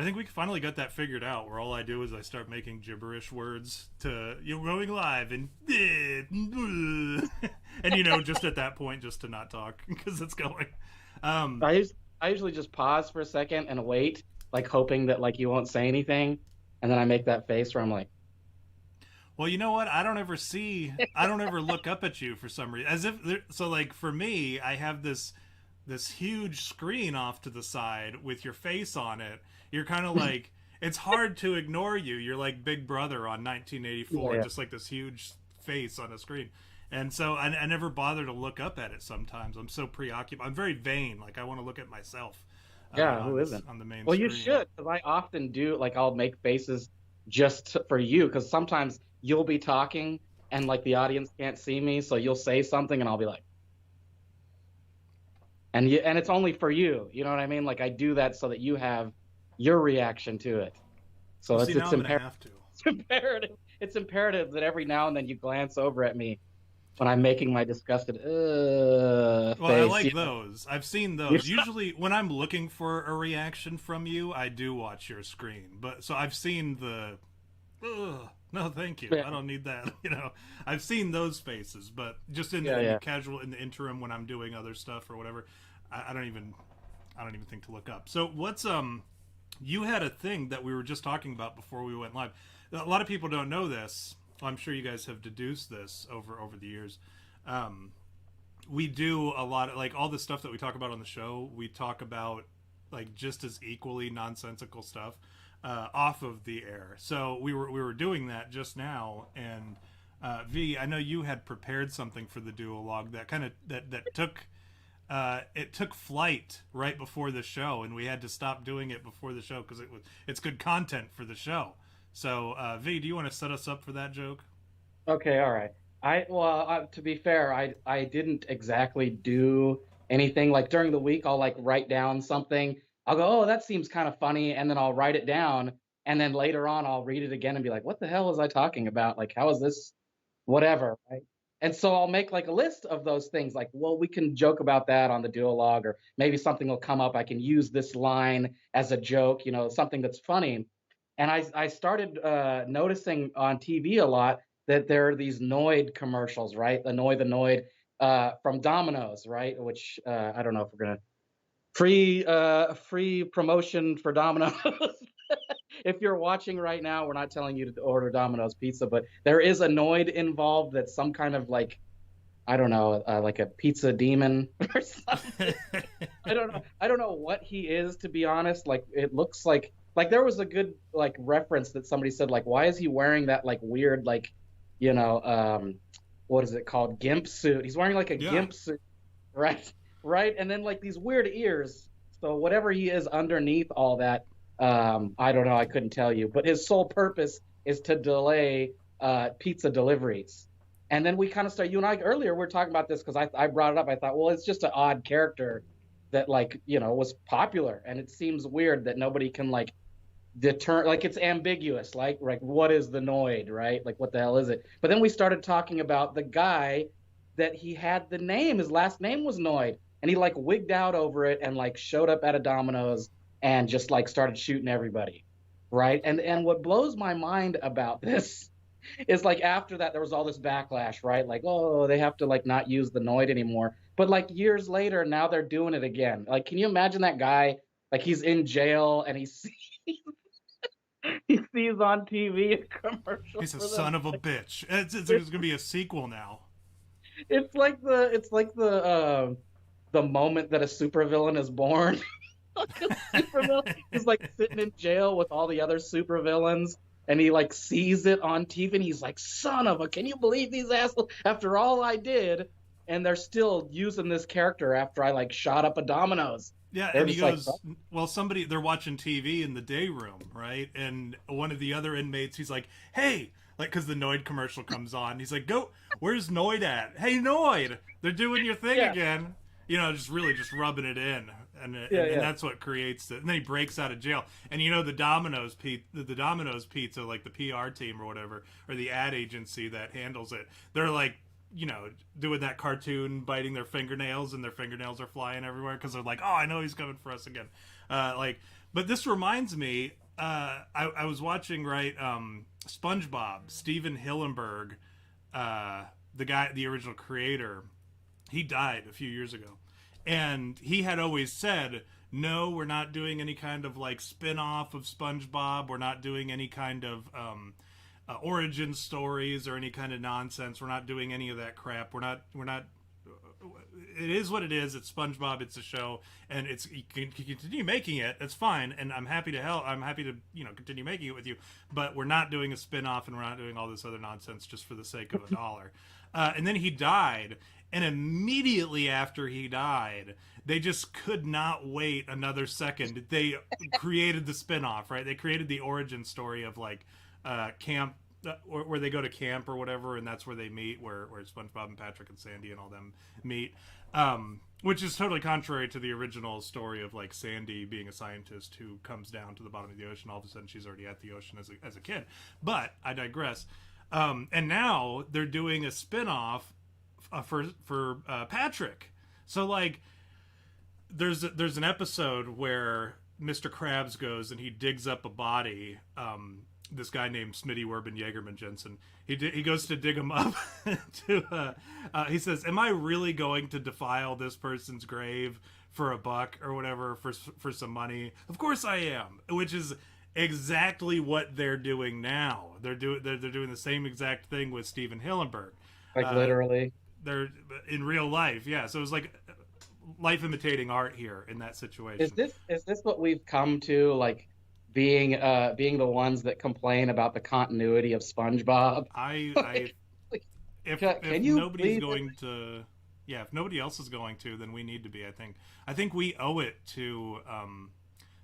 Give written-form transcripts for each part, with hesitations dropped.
I think we finally got that figured out. Where all I do is I start making gibberish words to you're going live and and just at that point just to not talk because it's going. Um, I us- I usually just pause for a second and wait, like hoping that like you won't say anything, and then I make that face where I'm like, well, you know what? I don't ever look up at you for some reason. So like for me, I have this huge screen off to the side with your face on it. You're kind of like it's hard to ignore you. You're like Big Brother on yeah, 1984, yeah, just like this huge face on a screen. And so I never bother to look up at it. Sometimes I'm so preoccupied. I'm very vain. Like I want to look at myself yeah, who isn't? on the main Well, you screen. should, because I often do. Like, I'll make faces for you, because sometimes you'll be talking and like the audience can't see me, so you'll say something and I'll be like, and it's only for you. You know what I mean? Like I do that so that you have your reaction to it. Well, So see, now it's I'm gonna imperative. have to. It's imperative. It's imperative that every now and then you glance over at me when I'm making my disgusted Well, I face. like those. I've seen those. Usually, when I'm looking for a reaction from you, I do watch your screen. But so I've seen the. Ugh, no, thank you. Yeah, I don't need that. I've seen those faces, but just yeah, in the yeah. casual in the interim when I'm doing other stuff or whatever, I don't even think to look up. So what's you had a thing that we were just talking about before we went live. A lot of people don't know this. Well, I'm sure you guys have deduced this over the years. Um, we do a lot of like all the stuff that we talk about on the show. We talk about like just as equally nonsensical stuff off of the air. So we were doing that just now, and V, I know you had prepared something for the duologue that kind of that took it took flight right before the show, and we had to stop doing it before the show because it's good content for the show. So V, do you want to set us up for that joke? Okay, all right. To be fair, I didn't exactly do anything. Like during the week, I'll like write down something. I'll go, oh, that seems kind of funny, and then I'll write it down, and then later on, I'll read it again and be like, what the hell was I talking about? Like, how is this? Whatever, right? And so I'll make like a list of those things. Like, well, we can joke about that on the duologue, or maybe something will come up. I can use this line as a joke, something that's funny. And I started noticing on TV a lot that there are these Noid commercials, right? The Noid from Domino's, right? Which I don't know if we're gonna free promotion for Domino's. If you're watching right now, we're not telling you to order Domino's pizza, but there is a Noid involved that's some kind of like I don't know, like a pizza demon or something. I don't know what he is, to be honest. Like it looks like there was a good like reference that somebody said like, why is he wearing that like weird like you know what is it called, gimp suit? He's wearing like a Yeah. gimp suit, right? Right, and then like these weird ears. So whatever he is underneath all that, I don't know. I couldn't tell you. But his sole purpose is to delay pizza deliveries. And then we kind of start. You and I earlier we were talking about this because I brought it up. I thought, well, it's just an odd character that like was popular, and it seems weird that nobody can like deter, like it's ambiguous, like what is the Noid, right? Like what the hell is it? But then we started talking about the guy that he had the name, his last name was Noid, and he like wigged out over it and like showed up at a Domino's and just like started shooting everybody, right? And what blows my mind about this is like after that there was all this backlash, right? Like, oh, they have to like not use the Noid anymore. But like years later, now they're doing it again. Like, can you imagine that guy? Like he's in jail and he's he sees on TV a commercial He's a for them. son of a bitch. There's It's, gonna be a sequel now. it's like the moment that a supervillain is born. Like a supervillain is like sitting in jail with all the other supervillains, and he like sees it on TV, and he's like, "Son of a! Can you believe these assholes? After all I did, and they're still using this character after I like shot up a Domino's." Yeah, They're and he just like, goes, well, they're watching TV in the day room, right? And one of the other inmates, he's like, hey, like, because the Noid commercial comes on. He's like, go, where's Noid at? Hey, Noid, they're doing your thing "Yeah, again. Just really just rubbing it in. yeah, And yeah, that's what creates it. And then he breaks out of jail. And the Domino's Pizza, like the PR team or whatever, or the ad agency that handles it, they're like, doing that cartoon, biting their fingernails, and their fingernails are flying everywhere because they're like, "Oh, I know he's coming for us again." Like, But this reminds me, I was watching SpongeBob. Steven Hillenburg, the original creator, he died a few years ago, and he had always said, "No, we're not doing any kind of like spin-off of SpongeBob. We're not doing any kind of origin stories or any kind of nonsense. We're not doing any of that crap. We're not. It is what it is. It's SpongeBob. It's a show, and you can continue making it. It's fine, and I'm happy to help. I'm happy to continue making it with you. But we're not doing a spin-off, and we're not doing all this other nonsense just for the sake of $1. And then he died, and immediately after he died, they just could not wait another second. They created the spin-off, right? They created the origin story of like camp. Where they go to camp or whatever, and that's where they meet, where SpongeBob and Patrick and Sandy and all them meet, which is totally contrary to the original story of like Sandy being a scientist who comes down to the bottom of the ocean. All of a sudden, she's already at the ocean as a kid. But I digress. And now they're doing a spin-off for Patrick. So like, there's an episode where Mr. Krabs goes and he digs up a body. This guy named Smitty Werben Jagerman Jensen. He goes to dig him up. He says, "Am I really going to defile this person's grave for $1 or whatever for some money? Of course I am." Which is exactly what they're doing now. They're doing the same exact thing with Steven Hillenburg. Like literally, they're in real life. Yeah. So it was like life imitating art here in that situation. Is this what we've come to, like? Being the ones that complain about the continuity of SpongeBob. If nobody's going to, if nobody else is going to, then we need to be. I think we owe it to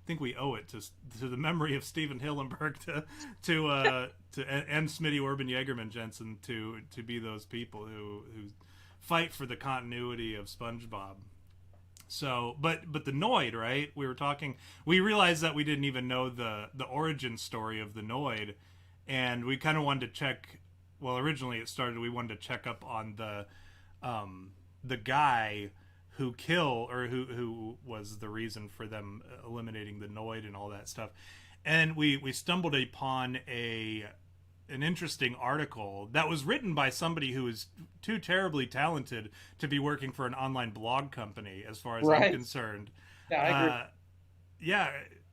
the memory of Steven Hillenburg and Smitty Werben Jagerman Jensen to be those people who fight for the continuity of SpongeBob. So, but the Noid, right? We realized that we didn't even know the origin story of the Noid, and we kind of wanted to check. Well, originally we wanted to check up on the guy who was the reason for them eliminating the Noid and all that stuff, and we stumbled upon an interesting article that was written by somebody who is too terribly talented to be working for an online blog company, as far as I'm concerned. Yeah, I agree. Yeah,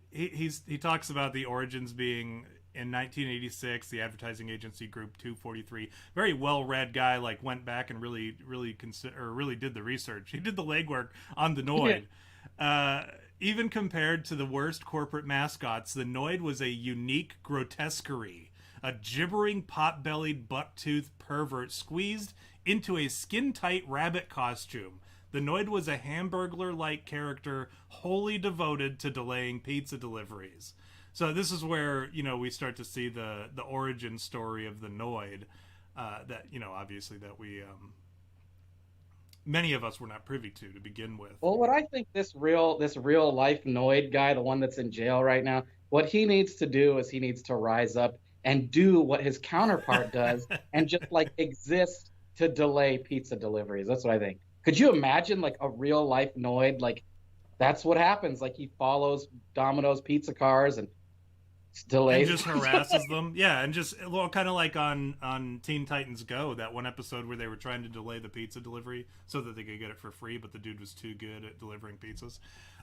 he talks about the origins being in 1986. The advertising agency Group 243, very well-read guy, like went back and really did the research. He did the legwork on the Noid. Even compared to the worst corporate mascots, the Noid was a unique grotesquerie. A gibbering, pot-bellied, buck-toothed pervert squeezed into a skin-tight rabbit costume. The Noid was a Hamburglar-like character wholly devoted to delaying pizza deliveries. So this is where, we start to see the origin story of the Noid. That, obviously that we... many of us were not privy to begin with. Well, what I think this real life Noid guy, the one that's in jail right now, what he needs to do is he needs to rise up and do what his counterpart does and just like exist to delay pizza deliveries. That's what I think. Could you imagine like a real life Noid? Like that's what happens. Like he follows Domino's pizza cars and delays. And just harasses them. Yeah. And just, kind of like on Teen Titans Go, that one episode where they were trying to delay the pizza delivery so that they could get it for free, but the dude was too good at delivering pizzas.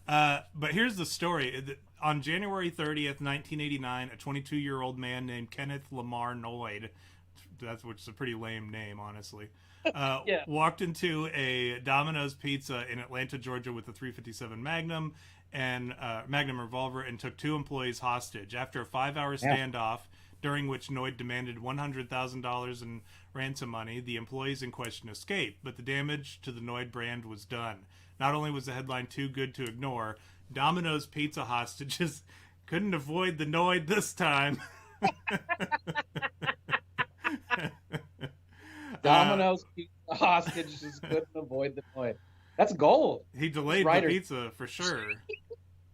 But here's the story. On January 30th, 1989, a 22-year-old man named Kenneth Lamar Noid, which is a pretty lame name, honestly, walked into a Domino's Pizza in Atlanta, Georgia with a .357 Magnum and Magnum revolver and took 2 employees hostage. After a 5-hour standoff, during which Noid demanded $100,000 in ransom money, the employees in question escaped, but the damage to the Noid brand was done. Not only was the headline too good to ignore, Domino's Pizza hostages couldn't avoid the Noid this time. Domino's Pizza hostages couldn't avoid the Noid. That's gold. He delayed the pizza for sure,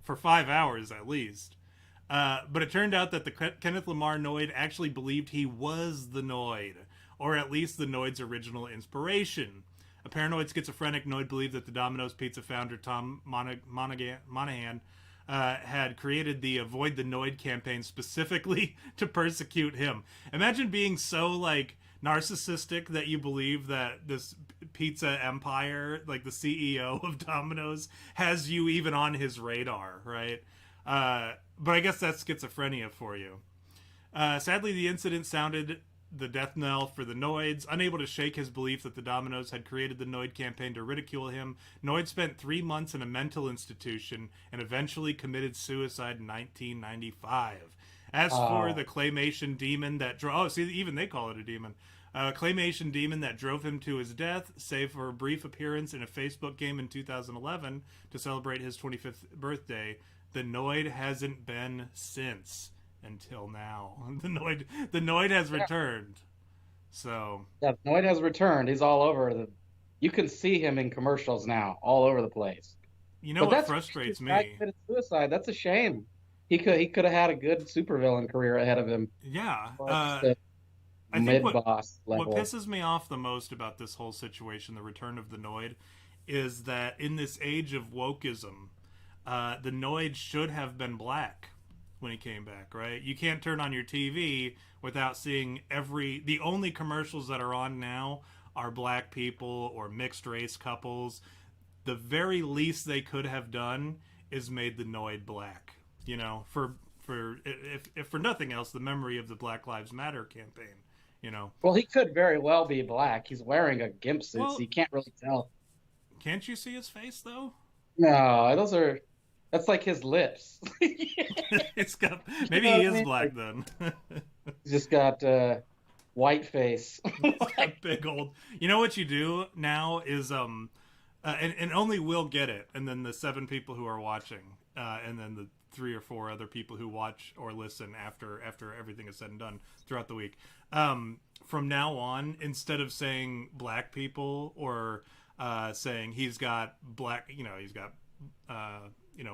for 5 hours at least. But it turned out that the Kenneth Lamar Noid actually believed he was the Noid, or at least the Noid's original inspiration. A paranoid schizophrenic, Noid believed that the Domino's Pizza founder Tom Monahan had created the Avoid the Noid campaign specifically to persecute him. Imagine being so like narcissistic that you believe that this pizza empire, like the CEO of Domino's, has you even on his radar, right? But I guess that's schizophrenia for you. Sadly, the incident sounded the death knell for the Noids. Unable to shake his belief that the Dominoes had created the Noid campaign to ridicule him, Noid spent 3 months in a mental institution and eventually committed suicide in 1995. As for the claymation demon that drove... Oh, see, even they call it a demon. Claymation demon that drove him to his death, save for a brief appearance in a Facebook game in 2011 to celebrate his 25th birthday, the Noid hasn't been since. Until now, the Noid has returned. So Yeah, Noid has returned. He's all over the. You can see him in commercials now, all over the place. you know But what that's frustrates guy me? committed suicide. That's a shame. He could have had a good supervillain career ahead of him. Yeah, Or just a I think mid boss what level. pisses me off the most about this whole situation, the return of the Noid, is that in this age of wokeism, the Noid should have been black when he came back, right? You can't turn on your TV without seeing the only commercials that are on now are black people or mixed race couples. The very least they could have done is made the Noid black, for if for nothing else, the memory of the Black Lives Matter campaign. Well, he could very well be black. He's wearing a gimp suit, so Well, you can't really tell. can't you see his face though? No, that's like his lips. It's got You maybe know he what I is mean? black Like, then. he's just got white face. It's got big old. You know what you do now is and only we'll get it, and then the 7 people who are watching, and then the 3 or 4 other people who watch or listen after everything is said and done throughout the week. From now on, instead of saying black people or saying he's got black, he's got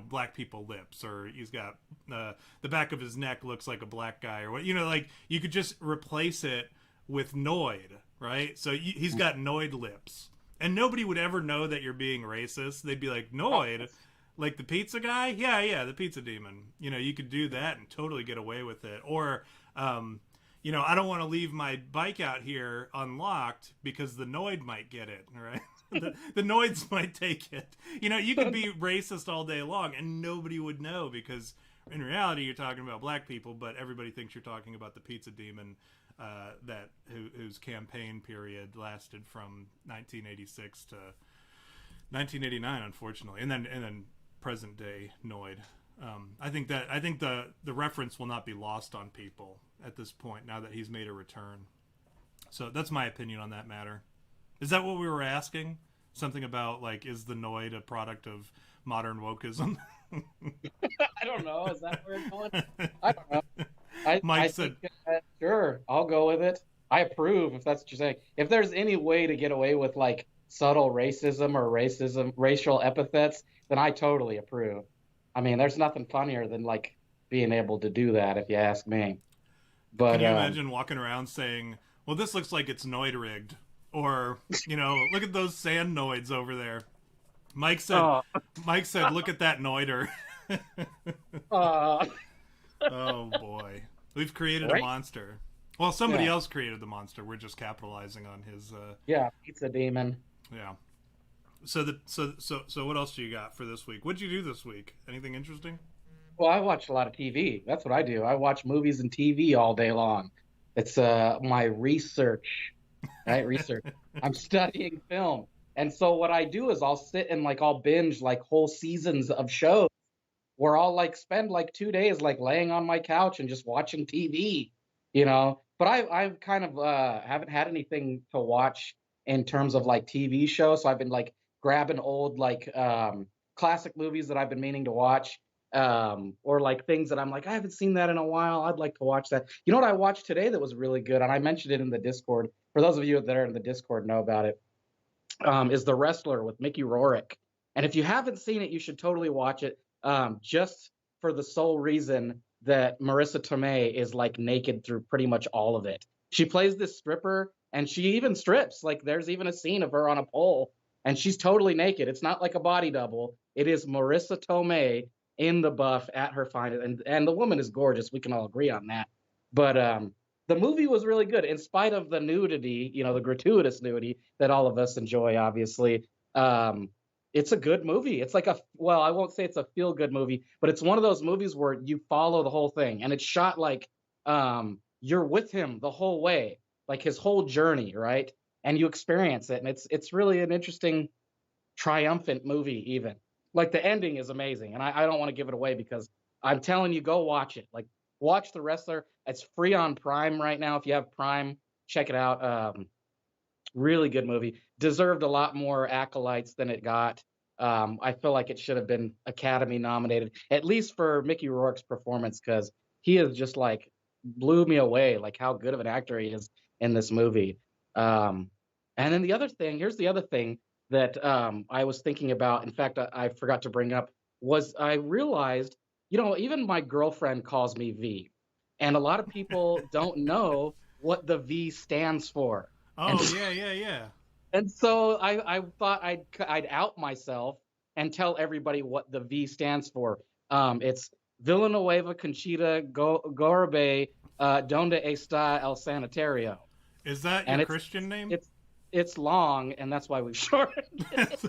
black people lips, or he's got the back of his neck looks like a black guy, or what, like you could just replace it with Noid, right? So he's got Noid lips, and nobody would ever know that you're being racist. They'd be like, Noid, like the pizza guy? Yeah, the pizza demon. You could do that and totally get away with it. Or, I don't want to leave my bike out here unlocked because the Noid might get it, right? The Noids might take it. You could be racist all day long and nobody would know, because in reality you're talking about black people, but everybody thinks you're talking about the pizza demon whose campaign period lasted from 1986 to 1989, unfortunately, and then present day Noid. I think the reference will not be lost on people at this point now that he's made a return. So that's my opinion on that matter. Is that what we were asking? Something about, like, is the Noid a product of modern wokeism? I don't know. Is that where it's going? I don't know. Mike I said, think, sure, I'll go with it. I approve if that's what you're saying. If there's any way to get away with like subtle racism or racial epithets, then I totally approve. I mean, there's nothing funnier than like being able to do that, if you ask me. But can you imagine walking around saying, well, this looks like it's Noid rigged? Or, look at those sand Noids over there. Mike said, look at that Noider. uh, Oh, boy. We've created right? a monster. Well, somebody Yeah. else created the monster. We're just capitalizing on his, Yeah, pizza demon. yeah. So what else do you got for this week? What'd you do this week? Anything interesting? Well, I watch a lot of TV. That's what I do. I watch movies and TV all day long. It's my research, right? Research. I'm studying film. And so what I do is I'll sit and like I'll binge like whole seasons of shows where I'll like spend like 2 days like laying on my couch and just watching TV, But I've kind of haven't had anything to watch in terms of like TV shows. So I've been like grabbing old like classic movies that I've been meaning to watch, or like things that I'm like, I haven't seen that in a while. I'd like to watch that. You know what I watched today that was really good, and I mentioned it in the Discord. For those of you that are in the Discord know about it, is The Wrestler with Mickey Rourke. And if you haven't seen it, you should totally watch it. Just for the sole reason that Marissa Tomei is like naked through pretty much all of it. She plays this stripper, and she even strips. Like there's even a scene of her on a pole, and she's totally naked. It's not like a body double. It is Marissa Tomei in the buff at her finest, and the woman is gorgeous. We can all agree on that. But the movie was really good, in spite of the nudity, the gratuitous nudity that all of us enjoy, obviously. It's a good movie. It's like well, I won't say it's a feel good movie, but it's one of those movies where you follow the whole thing, and it's shot like you're with him the whole way, like his whole journey, right? And you experience it, and it's really an interesting, triumphant movie. Even like the ending is amazing, and I don't want to give it away because I'm telling you, go watch it. Like watch The Wrestler. It's free on Prime right now. If you have Prime, check it out. Really good movie. Deserved a lot more acolytes than it got. I feel like it should have been Academy nominated, at least for Mickey Rourke's performance, because he is just like blew me away, like how good of an actor he is in this movie. And then here's the other thing that I was thinking about. In fact, I forgot to bring up, was I realized, even my girlfriend calls me V, and a lot of people don't know what the V stands for. Oh, yeah. And so I thought I'd out myself and tell everybody what the V stands for. It's Villanueva Conchita Gorbe Donde Está El Sanitario. Is that your Christian name? It's long, and that's why we've shortened it.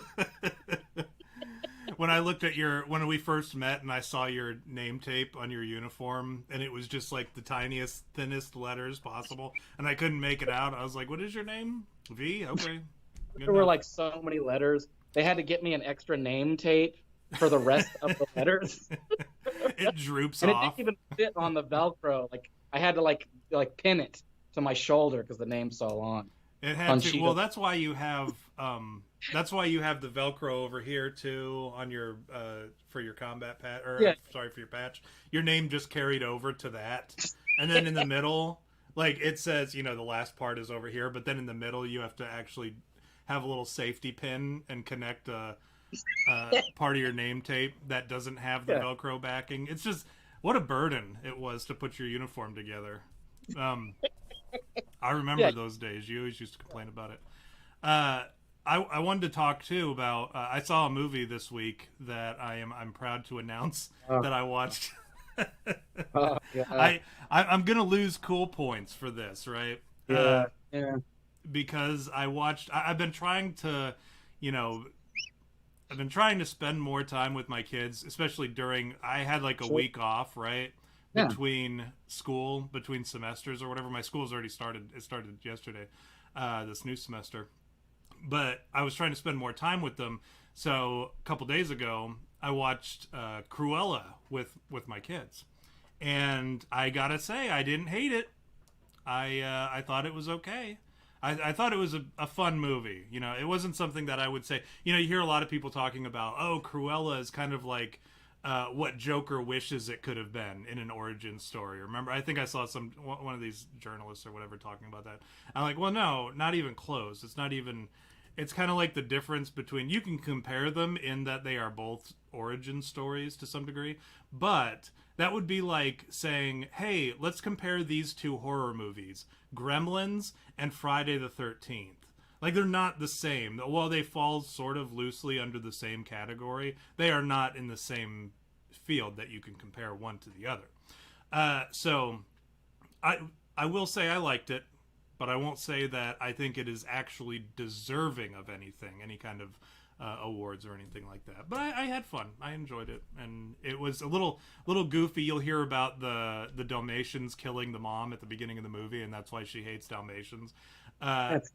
When we first met and I saw your name tape on your uniform, and it was just like the tiniest, thinnest letters possible, and I couldn't make it out. I was like, what is your name? V? Okay. There were like so many letters. They had to get me an extra name tape for the rest of the letters. It droops and off. It didn't even fit on the Velcro. Like I had to like pin it to my shoulder because the name's so long. It had to. Well, that's why you have the Velcro over here too on your for your combat patch, sorry, for your patch. Your name just carried over to that, and then in the middle, like it says, the last part is over here, but then in the middle you have to actually have a little safety pin and connect a part of your name tape that doesn't have the Velcro backing. It's just what a burden it was to put your uniform together. I remember those days. You always used to complain about it. I wanted to talk too about. I saw a movie this week that I'm proud to announce that I watched. I'm gonna lose cool points for this, right? Yeah. Because I've been trying to, I've been trying to spend more time with my kids, especially during. I had like a week off, right? Between semesters or whatever. My school's already started. It started yesterday, this new semester. But I was trying to spend more time with them. So a couple days ago, I watched Cruella with my kids. And I gotta say, I didn't hate it. I thought it was okay. I thought it was a fun movie. It wasn't something that I would say. You hear a lot of people talking about, Cruella is kind of like what Joker wishes it could have been in an origin story. Remember, I think I saw one of these journalists or whatever talking about that. I'm like, well, no, not even close. It's not even. It's kind of like the difference between, you can compare them in that they are both origin stories to some degree, but that would be like saying, hey, let's compare these two horror movies, Gremlins and Friday the 13th. Like, they're not the same. While they fall sort of loosely under the same category, they are not in the same field that you can compare one to the other. So I will say I liked it, but I won't say that I think it is actually deserving of anything, any kind of awards or anything like that. But I had fun. I enjoyed it, and it was a little goofy. You'll hear about the Dalmatians killing the mom at the beginning of the movie, and that's why she hates Dalmatians. That's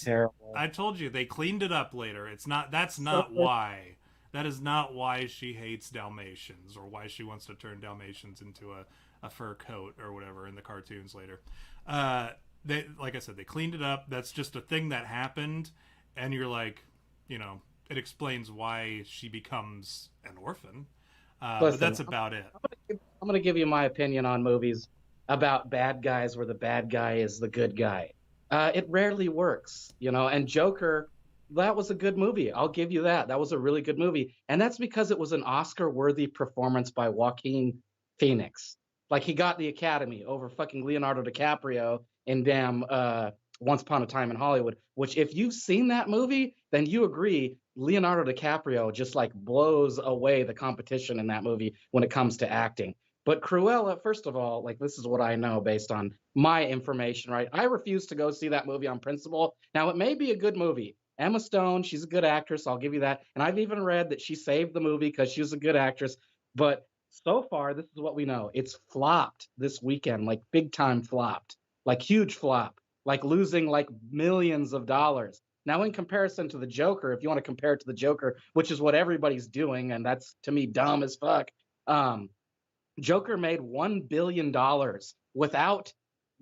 terrible. I told you, they cleaned it up later. That's not why. That is not why she hates Dalmatians, or why she wants to turn Dalmatians into a fur coat or whatever in the cartoons later. Like I said, they cleaned it up. That's just a thing that happened, and you're like, it explains why she becomes an orphan. Listen, but that's about it. I'm going to give you my opinion on movies about bad guys where the bad guy is the good guy. It rarely works, and Joker, that was a good movie. I'll give you that. That was a really good movie. And that's because it was an Oscar-worthy performance by Joaquin Phoenix. Like, he got the Academy over fucking Leonardo DiCaprio in damn Once Upon a Time in Hollywood, which if you've seen that movie, then you agree Leonardo DiCaprio just like blows away the competition in that movie when it comes to acting. But Cruella, first of all, like this is what I know based on my information, right? I refuse to go see that movie on principle. Now, it may be a good movie. Emma Stone, she's a good actress. I'll give you that. And I've even read that she saved the movie because she was a good actress. But so far, this is what we know. It's flopped this weekend, like big time flopped, like huge flop, like losing like millions of dollars. Now, in comparison to the Joker, if you want to compare it to the Joker, which is what everybody's doing, and that's to me dumb as fuck. Joker made $1 billion without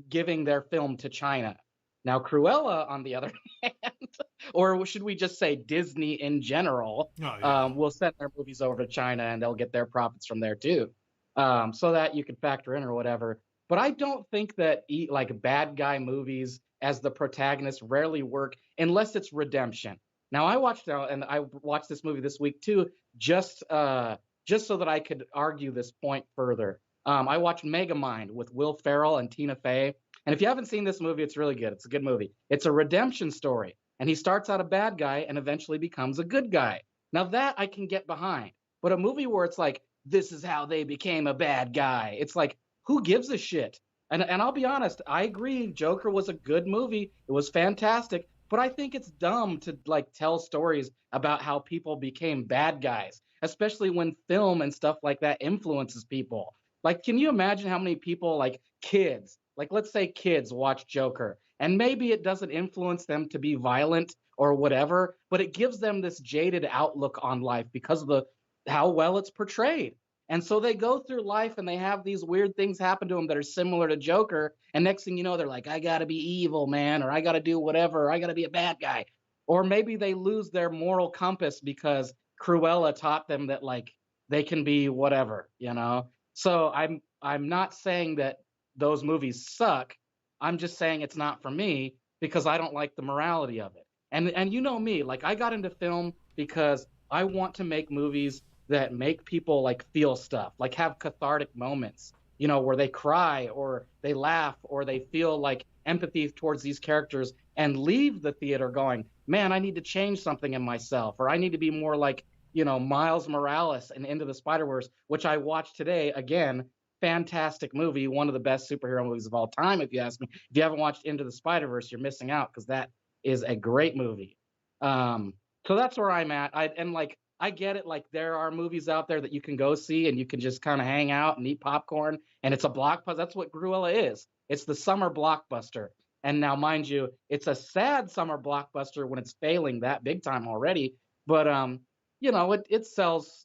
giving their film to China. Now, Cruella, on the other hand, or should we just say Disney in general, will send their movies over to China and they'll get their profits from there too, so that you can factor in or whatever. But I don't think that like bad guy movies as the protagonist rarely work unless it's redemption. Now, I watched this movie this week too, just so that I could argue this point further. I watched Megamind with Will Ferrell and Tina Fey. And if you haven't seen this movie, it's really good. It's a good movie. It's a redemption story. And he starts out a bad guy and eventually becomes a good guy. Now that I can get behind. But a movie where it's like, this is how they became a bad guy. It's like, who gives a shit? And I'll be honest, I agree. Joker was a good movie. It was fantastic. But I think it's dumb to like tell stories about how people became bad guys, especially when film and stuff like that influences people. Like, can you imagine how many people, like kids, like let's say kids watch Joker, and maybe it doesn't influence them to be violent or whatever, but it gives them this jaded outlook on life because of how well it's portrayed. And so they go through life and they have these weird things happen to them that are similar to Joker. And next thing you know, they're like, I got to be evil, man, or I got to do whatever, or I got to be a bad guy. Or maybe they lose their moral compass because Cruella taught them that like they can be whatever, you know? So I'm not saying that those movies suck. I'm just saying it's not for me because I don't like the morality of it. And you know me, like I got into film because I want to make movies that make people like feel stuff, like have cathartic moments, you know, where they cry or they laugh or they feel like empathy towards these characters and leave the theater going, man, I need to change something in myself, or I need to be more like, you know, Miles Morales and Into the Spider-Verse, which I watched today. Again, fantastic movie, one of the best superhero movies of all time, if you ask me. If you haven't watched Into the Spider-Verse, you're missing out because that is a great movie. So that's where I'm at. I get it. Like there are movies out there that you can go see and you can just kind of hang out and eat popcorn, and it's a blockbuster. That's what Cruella is. It's the summer blockbuster. And now, mind you, it's a sad summer blockbuster when it's failing that big time already. But you know, it sells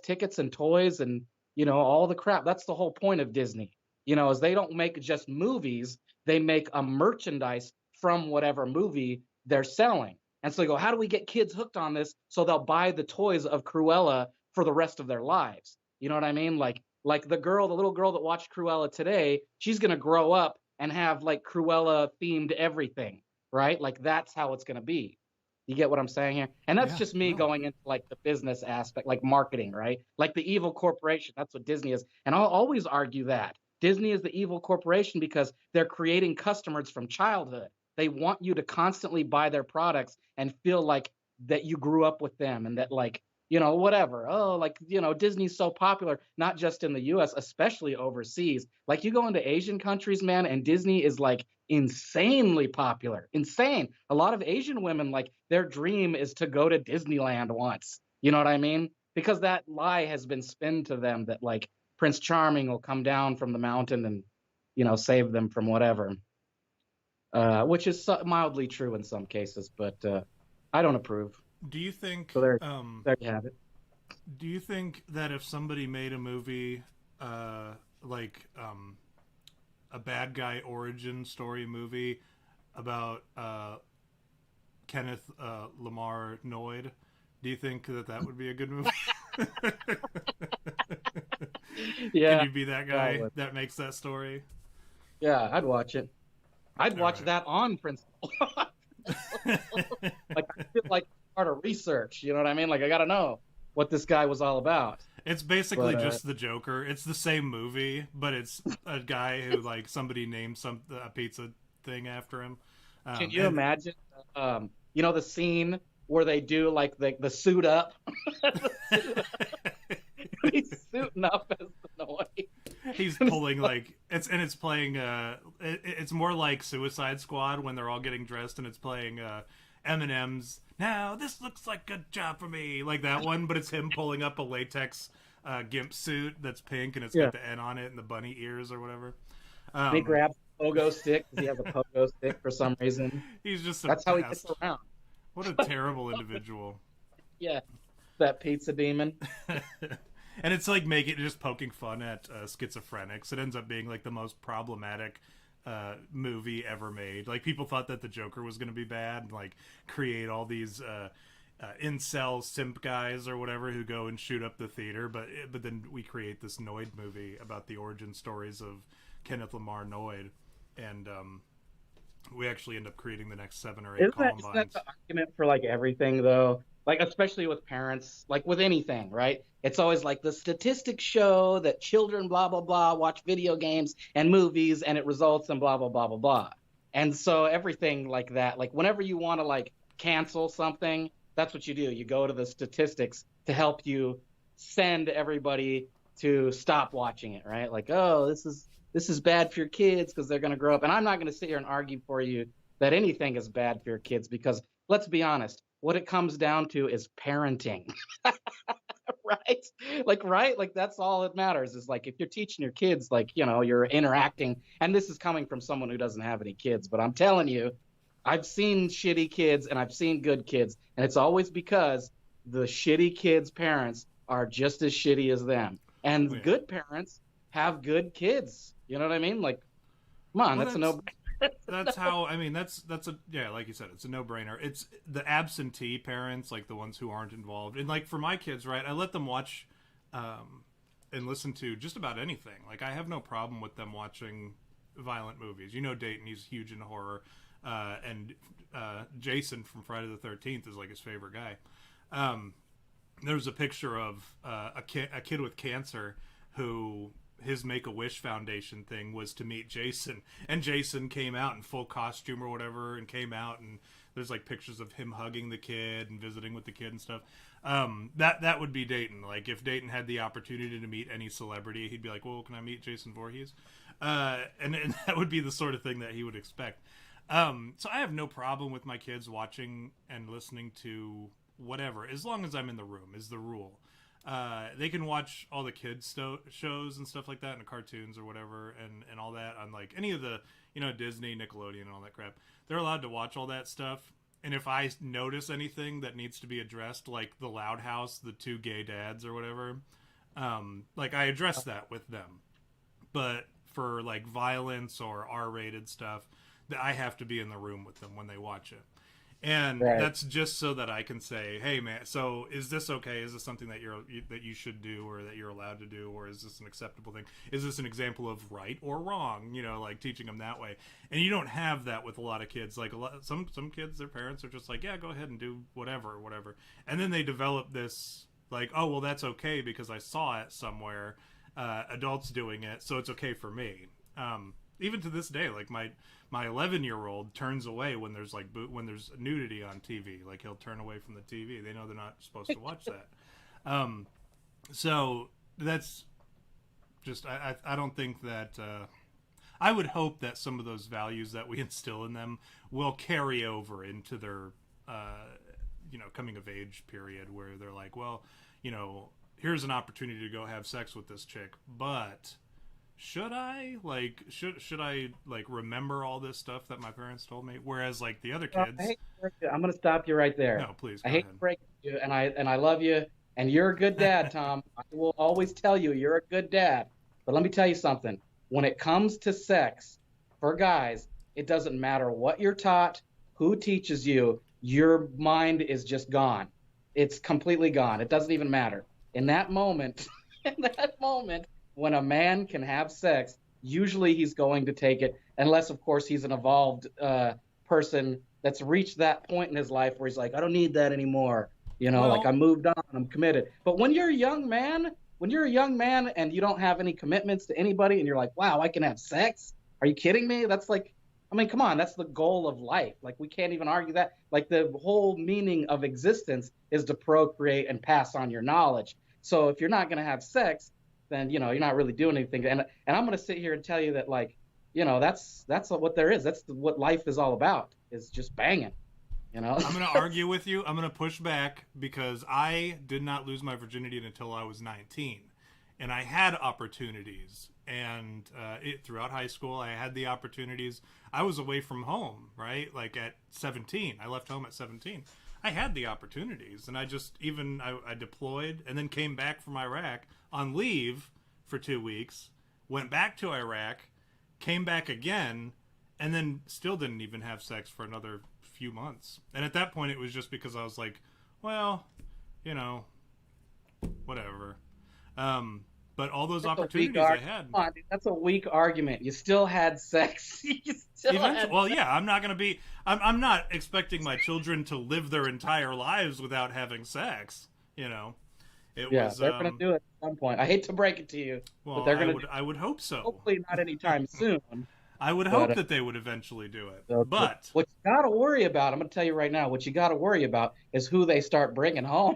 tickets and toys and, you know, all the crap. That's the whole point of Disney, you know, is they don't make just movies, they make a merchandise from whatever movie they're selling. And so they go, how do we get kids hooked on this so they'll buy the toys of Cruella for the rest of their lives? You know what I mean? Like the little girl that watched Cruella today, she's going to grow up and have like Cruella themed everything, right? Like that's how it's going to be. You get what I'm saying here? And that's just me going into like the business aspect, like marketing, right? Like the evil corporation. That's what Disney is. And I'll always argue that Disney is the evil corporation because they're creating customers from childhood. They want you to constantly buy their products and feel like that you grew up with them and that like, you know, whatever. Oh, like, you know, Disney's so popular, not just in the US, especially overseas. Like you go into Asian countries, man, and Disney is like insanely popular. Insane. A lot of Asian women, like their dream is to go to Disneyland once. You know what I mean? Because that lie has been spun to them that like Prince Charming will come down from the mountain and, you know, save them from whatever. Which is mildly true in some cases, but I don't approve. Do you think? So there you have it. Do you think that if somebody made a movie, like a bad guy origin story movie about Kenneth Lamar Noyd, do you think that would be a good movie? Yeah. Can you be that guy that makes that story? Yeah, I'd watch it. I'd watch that on principle. Like I feel like part of research, you know what I mean? Like I gotta know what this guy was all about. It's basically just the Joker. It's the same movie, but it's a guy who like somebody named a pizza thing after him. Can you imagine? You know the scene where they do like the suit up. He's suiting up as the noise. He's pulling like it's playing it's more like Suicide Squad when they're all getting dressed and it's playing Eminem's "Now This Looks Like a Job for Me," like that one, but it's him pulling up a latex gimp suit that's pink and it's got the N on it and the bunny ears or whatever. He grabs a pogo stick because he has a pogo stick for some reason. He's just that's how he gets around. What a terrible individual. Yeah, that pizza demon. And it's like just poking fun at schizophrenics. It ends up being like the most problematic movie ever made. Like people thought that the Joker was going to be bad, and like create all these incel simp guys or whatever who go and shoot up the theater. But then we create this Noid movie about the origin stories of Kenneth Lamar Noid, and we actually end up creating the next 7 or 8 Columbines. Isn't that the argument for like everything though? Like especially with parents, like with anything, right? It's always like the statistics show that children blah blah blah watch video games and movies and it results in blah blah blah blah blah. And so everything like that, like whenever you want to like cancel something, that's what you do. You go to the statistics to help you send everybody to stop watching it, right? Like, oh, this is bad for your kids because they're going to grow up. And I'm not going to sit here and argue for you that anything is bad for your kids because let's be honest, what it comes down to is parenting. Right? Like that's all that matters is like if you're teaching your kids, like, you know, you're interacting, and this is coming from someone who doesn't have any kids, but I'm telling you, I've seen shitty kids and I've seen good kids, and it's always because the shitty kids' parents are just as shitty as them. And good parents have good kids. You know what I mean? Like, come on, that's a no. That's how, I mean, that's a, yeah, like you said, it's a no-brainer. It's the absentee parents, like the ones who aren't involved. And like for my kids, right, I let them watch and listen to just about anything. Like I have no problem with them watching violent movies. You know, Dayton, he's huge into horror. And Jason from Friday the 13th is like his favorite guy. There was a picture of a kid with cancer who his Make-A-Wish Foundation thing was to meet Jason, and Jason came out in full costume or whatever and came out, and there's like pictures of him hugging the kid and visiting with the kid and stuff. That would be Dayton. Like if Dayton had the opportunity to meet any celebrity, he'd be like, well, can I meet Jason Voorhees? And that would be the sort of thing that he would expect. So I have no problem with my kids watching and listening to whatever, as long as I'm in the room, is the rule. They can watch all the kids shows and stuff like that, and the cartoons or whatever, and all that on like any of the, you know, Disney, Nickelodeon, and all that crap. They're allowed to watch all that stuff. And if I notice anything that needs to be addressed, like the Loud House, the 2 gay dads or whatever, like I address that with them. But for like violence or R-rated stuff, I have to be in the room with them when they watch it. And that's just so that I can say, hey man, so is this okay? Is this something that you should do or that you're allowed to do, or is this an acceptable thing? Is this an example of right or wrong? You know, like teaching them that way. And you don't have that with a lot of kids. Like some kids, their parents are just like, yeah, go ahead and do whatever. And then they develop this like, oh well, that's okay because I saw it somewhere, adults doing it, so it's okay for me. Even to this day, like my 11-year-old turns away when there's like when there's nudity on TV. Like he'll turn away from the TV. They know they're not supposed to watch that. So that's just I don't think that I would hope that some of those values that we instill in them will carry over into their you know, coming of age period where they're like, well, you know, here's an opportunity to go have sex with this chick, but should I like remember all this stuff that my parents told me? Whereas like the other kids, I'm going to stop you right there. No, please. I hate to break you, and I love you, and you're a good dad, Tom. I will always tell you you're a good dad. But let me tell you something. When it comes to sex, for guys, it doesn't matter what you're taught, who teaches you. Your mind is just gone. It's completely gone. It doesn't even matter. In that moment, when a man can have sex, usually he's going to take it, unless, of course, he's an evolved person that's reached that point in his life where he's like, I don't need that anymore. You know, like I moved on, I'm committed. But when you're a young man and you don't have any commitments to anybody and you're like, wow, I can have sex? Are you kidding me? That's like, I mean, come on, that's the goal of life. Like, we can't even argue that. Like, the whole meaning of existence is to procreate and pass on your knowledge. So if you're not going to have sex, then, you know, you're not really doing anything. And I'm going to sit here and tell you that, like, you know, that's what there is. That's what life is all about, is just banging, you know? I'm going to argue with you. I'm going to push back, because I did not lose my virginity until I was 19. And I had opportunities. And throughout high school, I had the opportunities. I was away from home, right? Like at 17. I left home at 17. I had the opportunities. And I just, I deployed and then came back from Iraq on leave for 2 weeks, went back to Iraq, came back again, and then still didn't even have sex for another few months. And at that point, it was just because I was like, well, you know, whatever. But all those opportunities I had. Come on, dude, that's a weak argument. You still had sex. Well, yeah, I'm not going to be. I'm not expecting my children to live their entire lives without having sex. You know, they're going to do it at some point. I hate to break it to you, well, but they're going to. I would hope so. Hopefully, not anytime soon. I would hope that they would eventually do it. But what you got to worry about, I'm going to tell you right now, what you got to worry about is who they start bringing home.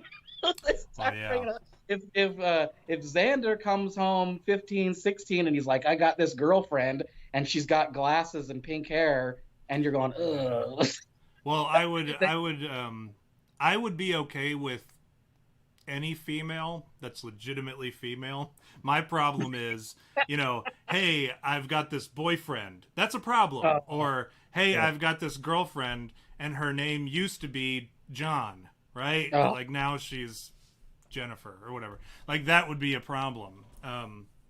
If Xander comes home 15, 16, and he's like, I got this girlfriend, and she's got glasses and pink hair, and you're going, ugh. Well, I would be okay with any female that's legitimately female. My problem is, you know, hey, I've got this boyfriend. That's a problem. Or, hey, I've got this girlfriend, and her name used to be John, right? But, like, now she's Jennifer or whatever. Like, that would be a problem.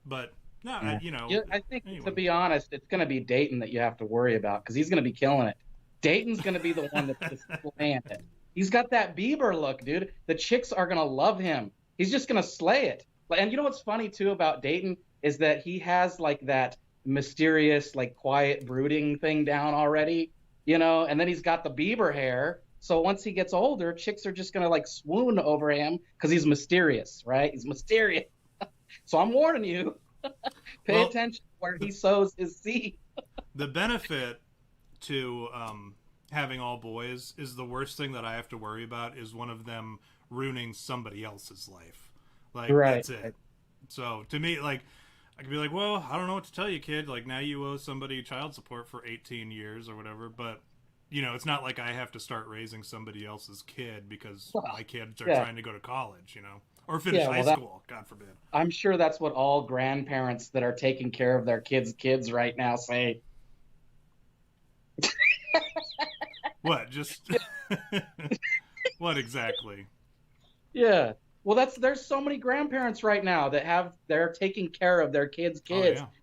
But no, you know. Yeah, I think, anyway. To be honest, it's going to be Dayton that you have to worry about, because he's going to be killing it. Dayton's going to be the one that's just slaying it. He's got that Bieber look, dude. The chicks are going to love him. He's just going to slay it. And you know what's funny, too, about Dayton is that he has, like, that mysterious, like, quiet brooding thing down already, you know, and then he's got the Bieber hair. So once he gets older, chicks are just going to, like, swoon over him because he's mysterious, right? He's mysterious. So I'm warning you. Pay attention where he sows his seed. The benefit to having all boys is the worst thing that I have to worry about is one of them ruining somebody else's life. Like, that's it. So to me, like, I could be like, well, I don't know what to tell you, kid. Like, now you owe somebody child support for 18 years or whatever. But, you know, it's not like I have to start raising somebody else's kid because my kids are trying to go to college, you know, or finish high school, God forbid. I'm sure that's what all grandparents that are taking care of their kids right now say. What? Just what exactly? Yeah. Well, there's so many grandparents right now that they're taking care of their kids'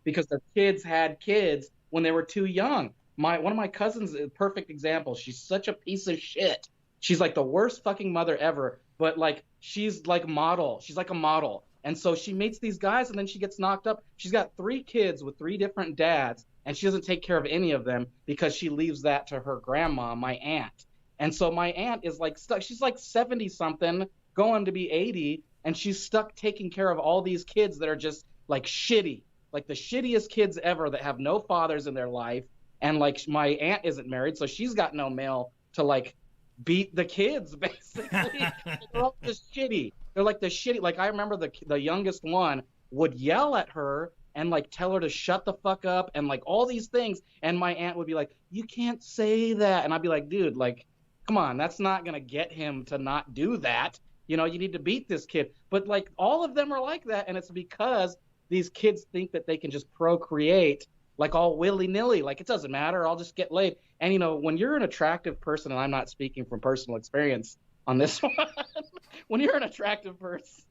because their kids had kids when they were too young. One of my cousins is a perfect example. She's such a piece of shit. She's like the worst fucking mother ever, but like she's like model. She's like a model. And so she meets these guys and then she gets knocked up. She's got 3 kids with 3 different dads, and she doesn't take care of any of them because she leaves that to her grandma, my aunt. And so my aunt is like stuck. She's like 70 something, going to be 80, and she's stuck taking care of all these kids that are just like shitty, like the shittiest kids ever that have no fathers in their life. And like my aunt isn't married, so she's got no male to like beat the kids, basically. They're all just shitty. They're like the shitty. Like I remember the youngest one would yell at her and like tell her to shut the fuck up and like all these things. And my aunt would be like, "You can't say that." And I'd be like, "Dude, like, come on, that's not gonna get him to not do that. You know, you need to beat this kid." But like all of them are like that, and it's because these kids think that they can just procreate like all willy-nilly, like it doesn't matter, I'll just get laid. And you know, when you're an attractive person, and I'm not speaking from personal experience on this one, when you're an attractive person,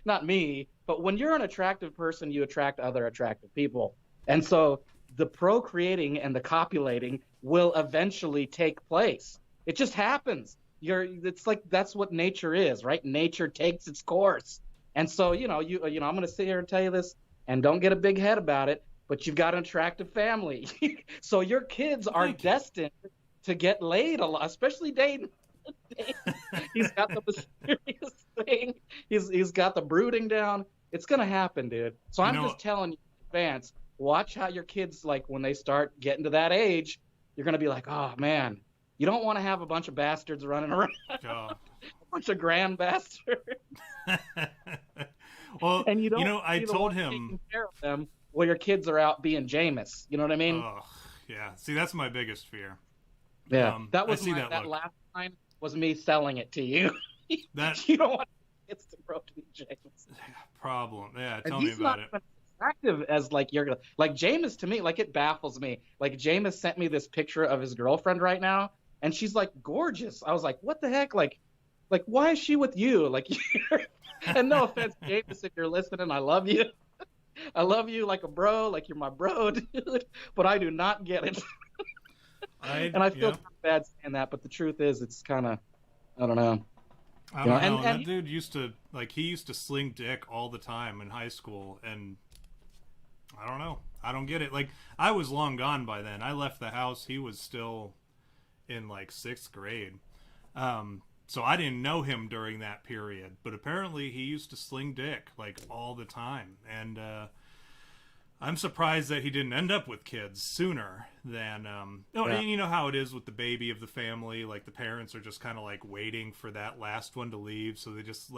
not me, but when you're an attractive person, you attract other attractive people. And so the procreating and the copulating will eventually take place. It just happens. It's like that's what nature is, right? Nature takes its course. And so, you know, I'm going to sit here and tell you this, and don't get a big head about it, but you've got an attractive family. So your kids are destined to get laid a lot, especially Dayton. He's got the mysterious thing. He's got the brooding down. It's going to happen, dude. So I'm just telling you in advance, watch how your kids, like, when they start getting to that age, you're gonna be like, oh man, you don't want to have a bunch of bastards running around, Oh. a bunch of grand bastards, Well, and you don't I be the told one him. taking care of them while your kids are out being Jameis. You know what I mean? Oh, yeah. See, that's my biggest fear. Yeah, that was I see that look. last line was me selling it to you. That You don't want kids to grow to be Jameis. problem. Yeah, And tell me he's about not it. even attractive as like you're like Jameis to me. Like, it baffles me. Like, Jameis sent me this picture of his girlfriend right now, and she's like gorgeous. I was like, what the heck? Like why is she with you? Like, and no offense, Jameis, if you're listening, I love you. I love you like a bro, like you're my bro, dude. But I do not get it. And I feel bad saying that, but the truth is, it's kind of, I don't know. I don't know. And that dude used to sling dick all the time in high school, and I don't know. I don't get it. Like, I was long gone by then. I left the house. He was still in like 6th grade. So I didn't know him during that period, but apparently he used to sling dick like all the time. And I'm surprised that he didn't end up with kids sooner than and you know how it is with the baby of the family, like the parents are just kind of like waiting for that last one to leave, so they just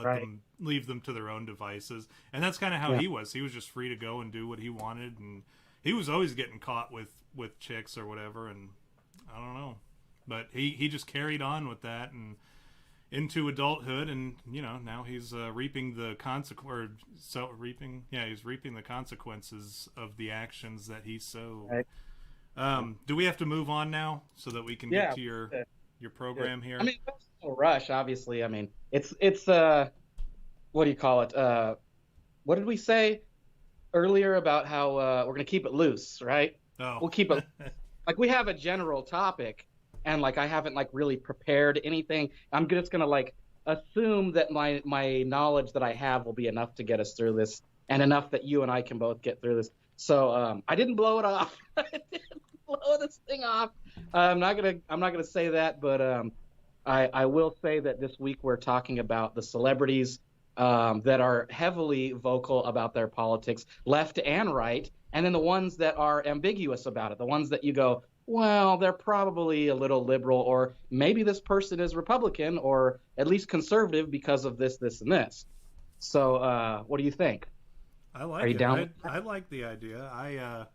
leave them to their own devices. And that's kind of how he was just free to go and do what he wanted, and he was always getting caught with chicks or whatever, and I don't know, but he just carried on with that and into adulthood, and now he's reaping the he's reaping the consequences of the actions that he sowed. Do we have to move on now so that we can get to your program here? I mean, there's no rush, obviously. I mean, it's what do you call it? What did we say earlier about how we're gonna keep it loose, right? Oh. We'll keep it like we have a general topic. And like, I haven't like really prepared anything. I'm just gonna like assume that my knowledge that I have will be enough to get us through this, and enough that you and I can both get through this. So I didn't blow it off. I didn't blow this thing off. I'm not gonna say that, but I will say that this week we're talking about the celebrities that are heavily vocal about their politics, left and right, and then the ones that are ambiguous about it, the ones that you go, well, they're probably a little liberal, or maybe this person is Republican, or at least conservative because of this, this, and this. So, what do you think? I like Are you it. down? I like the idea. I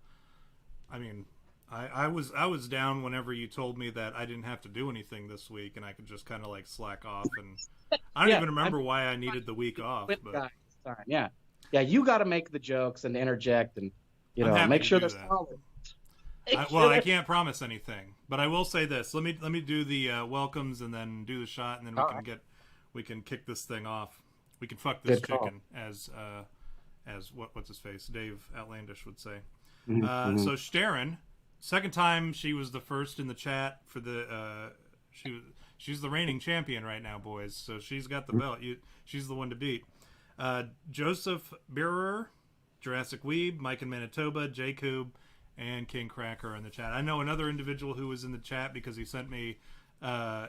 mean, I was down whenever you told me that I didn't have to do anything this week, and I could just kind of like slack off. And I don't even remember why I needed the week off. But yeah, you got to make the jokes and interject, and make sure they're solid. I can't promise anything, but I will say this. Let me do the welcomes and then do the shot, and then we can kick this thing off. We can fuck this chicken, as what's his face, Dave Outlandish would say. So Sharon, second time she was the first in the chat for the she's the reigning champion right now, boys. So she's got the belt. She's the one to beat. Joseph Beerer, Jurassic Weeb, Mike in Manitoba, Jacob, and King Cracker in the chat. I know another individual who was in the chat because he sent me a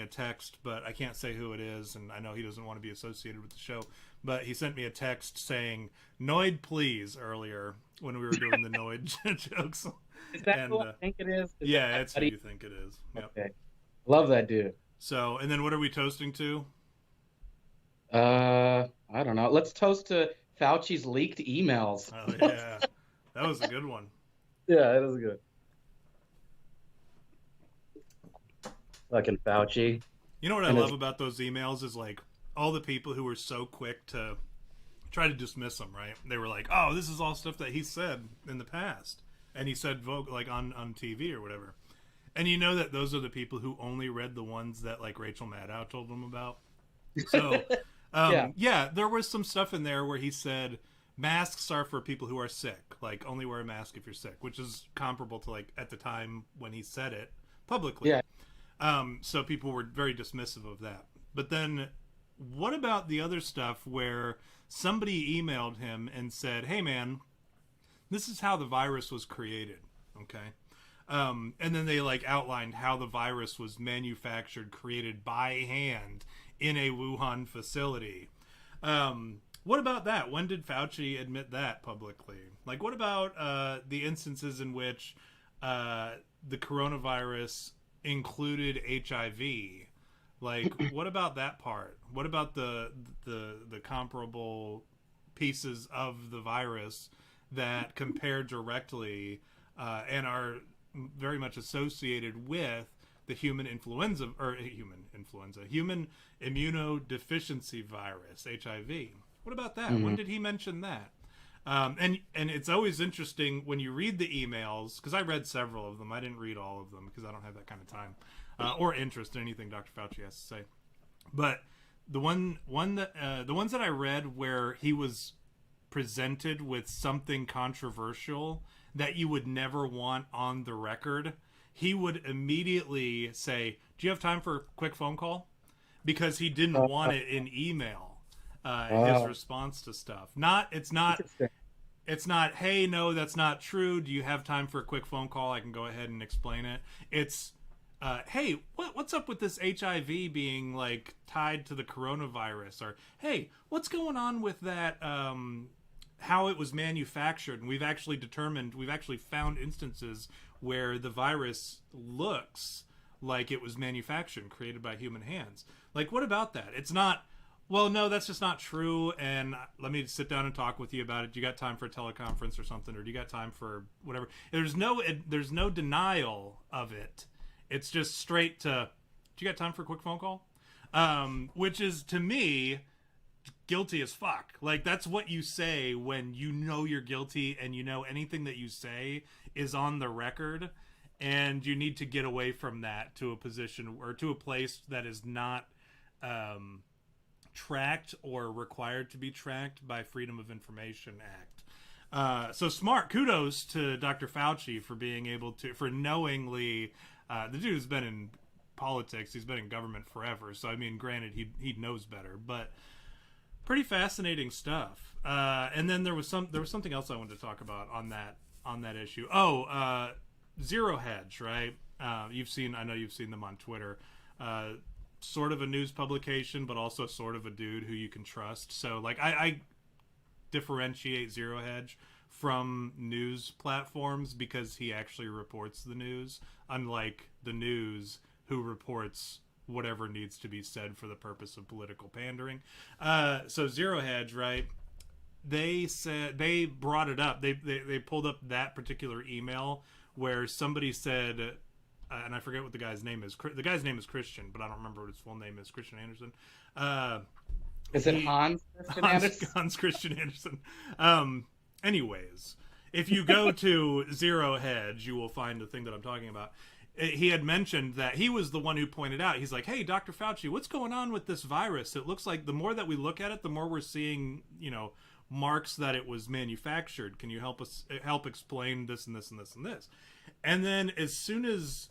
text, but I can't say who it is, and I know he doesn't want to be associated with the show. But he sent me a text saying "Noid, please" earlier when we were doing the Noid jokes. Is that who I think it is? That's who you think it is. Yep. Okay, love that dude. So, and then what are we toasting to? I don't know. Let's toast to Fauci's leaked emails. Oh yeah, that was a good one. Yeah, it is good. Fucking Fauci. You know what I love about those emails is like all the people who were so quick to try to dismiss them, right? They were like, "Oh, this is all stuff that he said in the past," and he said like on TV or whatever. And you know that those are the people who only read the ones that like Rachel Maddow told them about. So, there was some stuff in there where he said masks are for people who are sick, like only wear a mask if you're sick, which is comparable to like at the time when he said it publicly. So people were very dismissive of that. But then what about the other stuff where somebody emailed him and said, "Hey man, this is how the virus was created." Okay. And then they like outlined how the virus was manufactured, created by hand in a Wuhan facility. What about that? When did Fauci admit that publicly? Like, what about the instances in which the coronavirus included HIV? Like, what about that part? What about the comparable pieces of the virus that compare directly and are very much associated with the human immunodeficiency virus, HIV? What about that? When did he mention that? And it's always interesting when you read the emails, because I read several of them. I didn't read all of them because I don't have that kind of time or interest in anything Dr. Fauci has to say. But the ones that I read where he was presented with something controversial that you would never want on the record, he would immediately say, "Do you have time for a quick phone call?" Because he didn't want it in email. His response to stuff. It's not, "Hey, no, that's not true. Do you have time for a quick phone call? I can go ahead and explain it." It's, "Hey, what's up with this HIV being like tied to the coronavirus?" Or, "Hey, what's going on with that? How it was manufactured?" And we've actually found instances where the virus looks like it was manufactured, created by human hands. Like, what about that? It's not, "Well, no, that's just not true, and let me sit down and talk with you about it. Do you got time for a teleconference or something, or do you got time for whatever?" There's no denial of it. It's just straight to, "Do you got time for a quick phone call?" Which is, to me, guilty as fuck. Like, that's what you say when you know you're guilty and you know anything that you say is on the record, and you need to get away from that to a position or to a place that is not tracked or required to be tracked by Freedom of Information Act. So smart. Kudos to Dr. Fauci for being able to, for knowingly, the dude's been in politics, he's been in government forever, so I mean, granted, he knows better, but pretty fascinating stuff. And then there was something else I wanted to talk about on that issue. Zero Hedge, right? I know you've seen them on Twitter. Sort of a news publication, but also sort of a dude who you can trust. So, like, I differentiate Zero Hedge from news platforms because he actually reports the news, unlike the news, who reports whatever needs to be said for the purpose of political pandering. So Zero Hedge, right? They brought it up. They pulled up that particular email where somebody said, and I forget what the guy's name is. The guy's name is Christian, but I don't remember what his full name is. Christian Anderson. Is it Hans Christian Andersen? Hans Christian Andersen. Anyways, if you go to Zero Hedge, you will find the thing that I'm talking about. He had mentioned that he was the one who pointed out. He's like, "Hey, Dr. Fauci, what's going on with this virus? It looks like the more that we look at it, the more we're seeing, marks that it was manufactured. Can you help explain this and this and this and this?" And then as soon as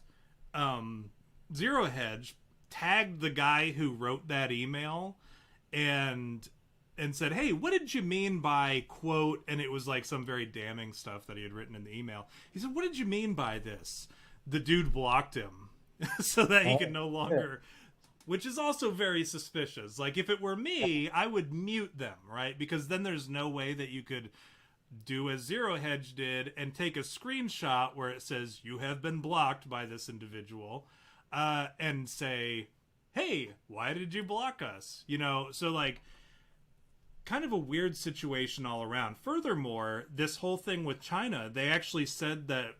Zero Hedge tagged the guy who wrote that email and said, "Hey, what did you mean by quote?" And it was like some very damning stuff that he had written in the email. He said, "What did you mean by this?" The dude blocked him so that he could no longer, which is also very suspicious. Like, if it were me, I would mute them, right? Because then there's no way that you could do as Zero Hedge did and take a screenshot where it says you have been blocked by this individual and say, "Hey, why did you block us?" So like, kind of a weird situation all around. Furthermore, this whole thing with China, they actually said that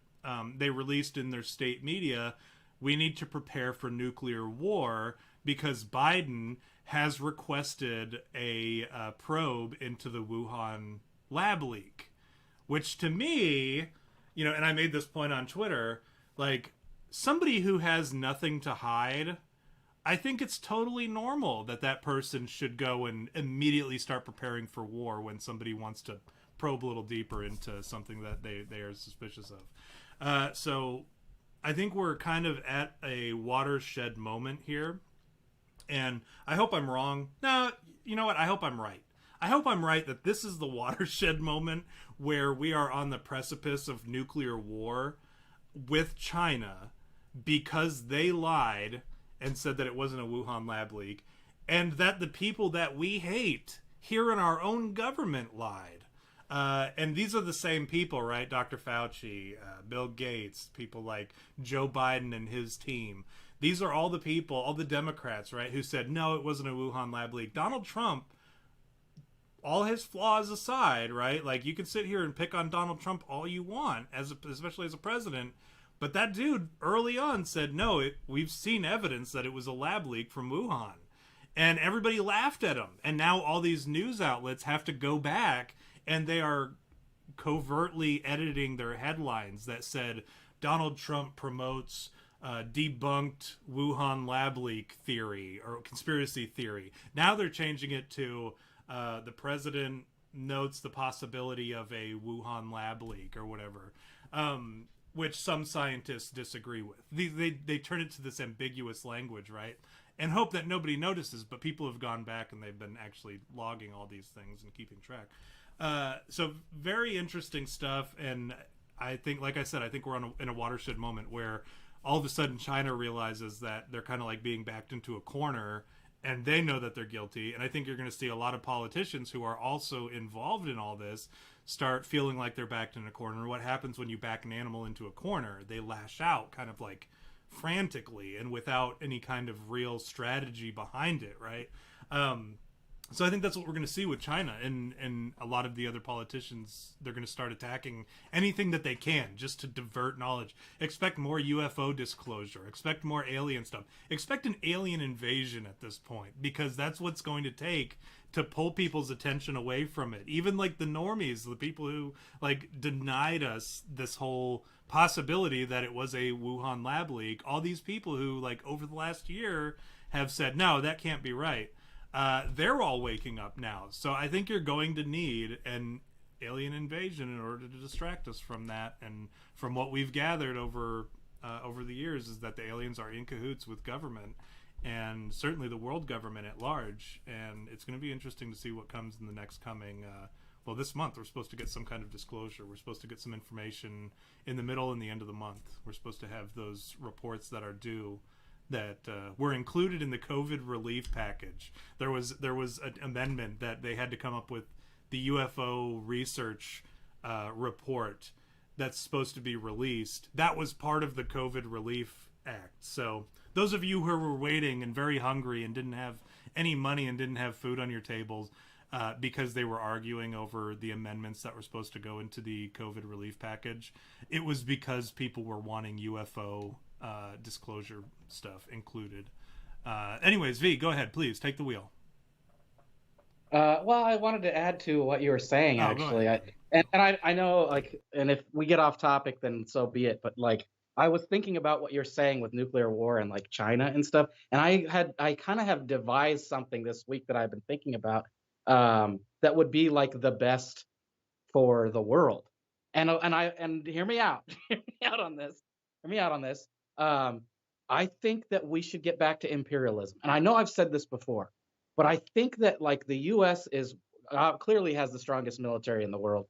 they released in their state media, "We need to prepare for nuclear war because Biden has requested a probe into the Wuhan lab leak," which to me, and I made this point on Twitter, like, somebody who has nothing to hide, I think it's totally normal that person should go and immediately start preparing for war when somebody wants to probe a little deeper into something that they are suspicious of. So I think we're kind of at a watershed moment here, and I hope I'm wrong. No, you know what? I hope I'm right. I hope I'm right that this is the watershed moment where we are on the precipice of nuclear war with China because they lied and said that it wasn't a Wuhan lab leak, and that the people that we hate here in our own government lied. And these are the same people, right? Dr. Fauci, Bill Gates, people like Joe Biden and his team. These are all the people, all the Democrats, right, who said, no, it wasn't a Wuhan lab leak. Donald Trump, all his flaws aside, right? Like, you can sit here and pick on Donald Trump all you want, especially as a president. But that dude early on said, no, we've seen evidence that it was a lab leak from Wuhan. And everybody laughed at him. And now all these news outlets have to go back and they are covertly editing their headlines that said Donald Trump promotes debunked Wuhan lab leak theory or conspiracy theory. Now they're changing it to the president notes the possibility of a Wuhan lab leak or whatever, which some scientists disagree with. They turn it to this ambiguous language, right? And hope that nobody notices, but people have gone back and they've been actually logging all these things and keeping track. So very interesting stuff, and I think, like I said, I think we're in a watershed moment where all of a sudden China realizes that they're kind of like being backed into a corner, and they know that they're guilty. And I think you're going to see a lot of politicians who are also involved in all this start feeling like they're backed in a corner. What happens when you back an animal into a corner? They lash out kind of like frantically and without any kind of real strategy behind it, right? So I think that's what we're going to see with China, and a lot of the other politicians. They're going to start attacking anything that they can just to divert knowledge. Expect more UFO disclosure. Expect more alien stuff. Expect an alien invasion at this point, because that's what's going to take to pull people's attention away from it. Even like the normies, the people who like denied us this whole possibility that it was a Wuhan lab leak. All these people who like over the last year have said, no, that can't be right. They're all waking up now. So I think you're going to need an alien invasion in order to distract us from that. And from what we've gathered over the years is that the aliens are in cahoots with government, and certainly the world government at large. And it's going to be interesting to see what comes in the next coming, this month. We're supposed to get some kind of disclosure. We're supposed to get some information in the middle and the end of the month. We're supposed to have those reports that are due that were included in the COVID relief package. There was an amendment that they had to come up with the UFO research report that's supposed to be released. That was part of the COVID Relief Act. So those of you who were waiting and very hungry and didn't have any money and didn't have food on your tables because they were arguing over the amendments that were supposed to go into the COVID relief package, it was because people were wanting UFO disclosure stuff included. Anyways, V, go ahead, please take the wheel. Well, I wanted to add to what you were saying, actually. I know, like, and if we get off topic, then so be it. But like, I was thinking about what you're saying with nuclear war and like China and stuff, and I kind of have devised something this week that I've been thinking about that would be like the best for the world. And hear me out, hear me out on this. Hear me out on this. I think that we should get back to imperialism. And I know I've said this before, but I think that like the U.S. is clearly has the strongest military in the world.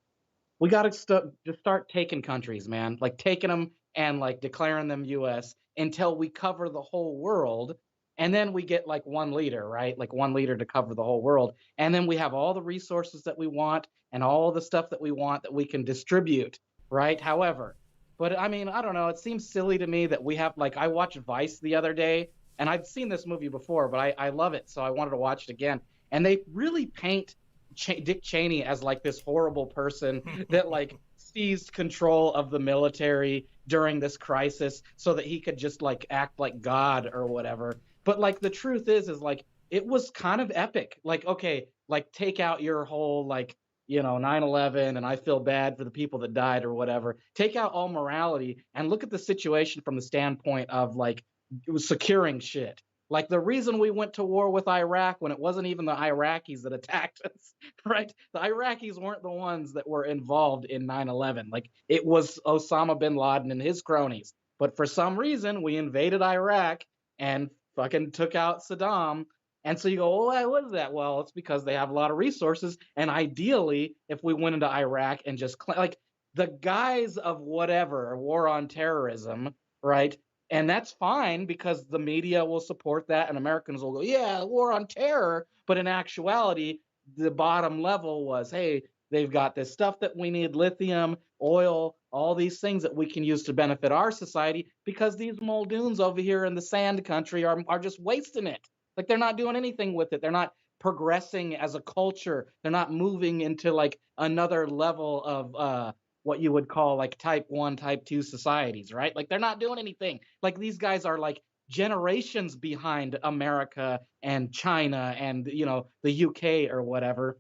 We got to just start taking countries, man, like taking them and like declaring them U.S. until we cover the whole world. And then we get like one leader, right? Like one leader to cover the whole world. And then we have all the resources that we want and all the stuff that we want that we can distribute, right? However, but I mean, I don't know. It seems silly to me that we have, like, I watched Vice the other day, and I've seen this movie before, but I love it, so I wanted to watch it again. And they really paint Dick Cheney as like this horrible person that like seized control of the military during this crisis so that he could just like act like God or whatever. But like the truth is like it was kind of epic. Like, okay, like take out your whole like, 9/11 and I feel bad for the people that died or whatever. Take out all morality and look at the situation from the standpoint of like it was securing shit. Like the reason we went to war with Iraq when it wasn't even the Iraqis that attacked us, right? The Iraqis weren't the ones that were involved in 9/11. Like it was Osama bin Laden and his cronies. But for some reason, we invaded Iraq and fucking took out Saddam. And so you go, well, why was that? Well, it's because they have a lot of resources. And ideally, if we went into Iraq and just like the guise of whatever, war on terrorism, right? And that's fine because the media will support that and Americans will go, yeah, war on terror. But in actuality, the bottom level was, hey, they've got this stuff that we need, lithium, oil, all these things that we can use to benefit our society, because these Muldoons over here in the sand country are just wasting it. Like they're not doing anything with it. They're not progressing as a culture. They're not moving into like another level of what you would call like type 1, type 2 societies, right? Like they're not doing anything. Like these guys are like generations behind America and China and the UK or whatever.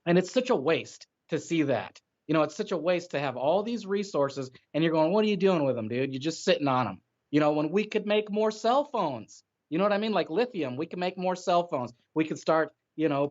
And it's such a waste to see that. It's such a waste to have all these resources and you're going, what are you doing with them, dude? You're just sitting on them. When we could make more cell phones, you know what I mean? Like lithium, we can make more cell phones. We could start,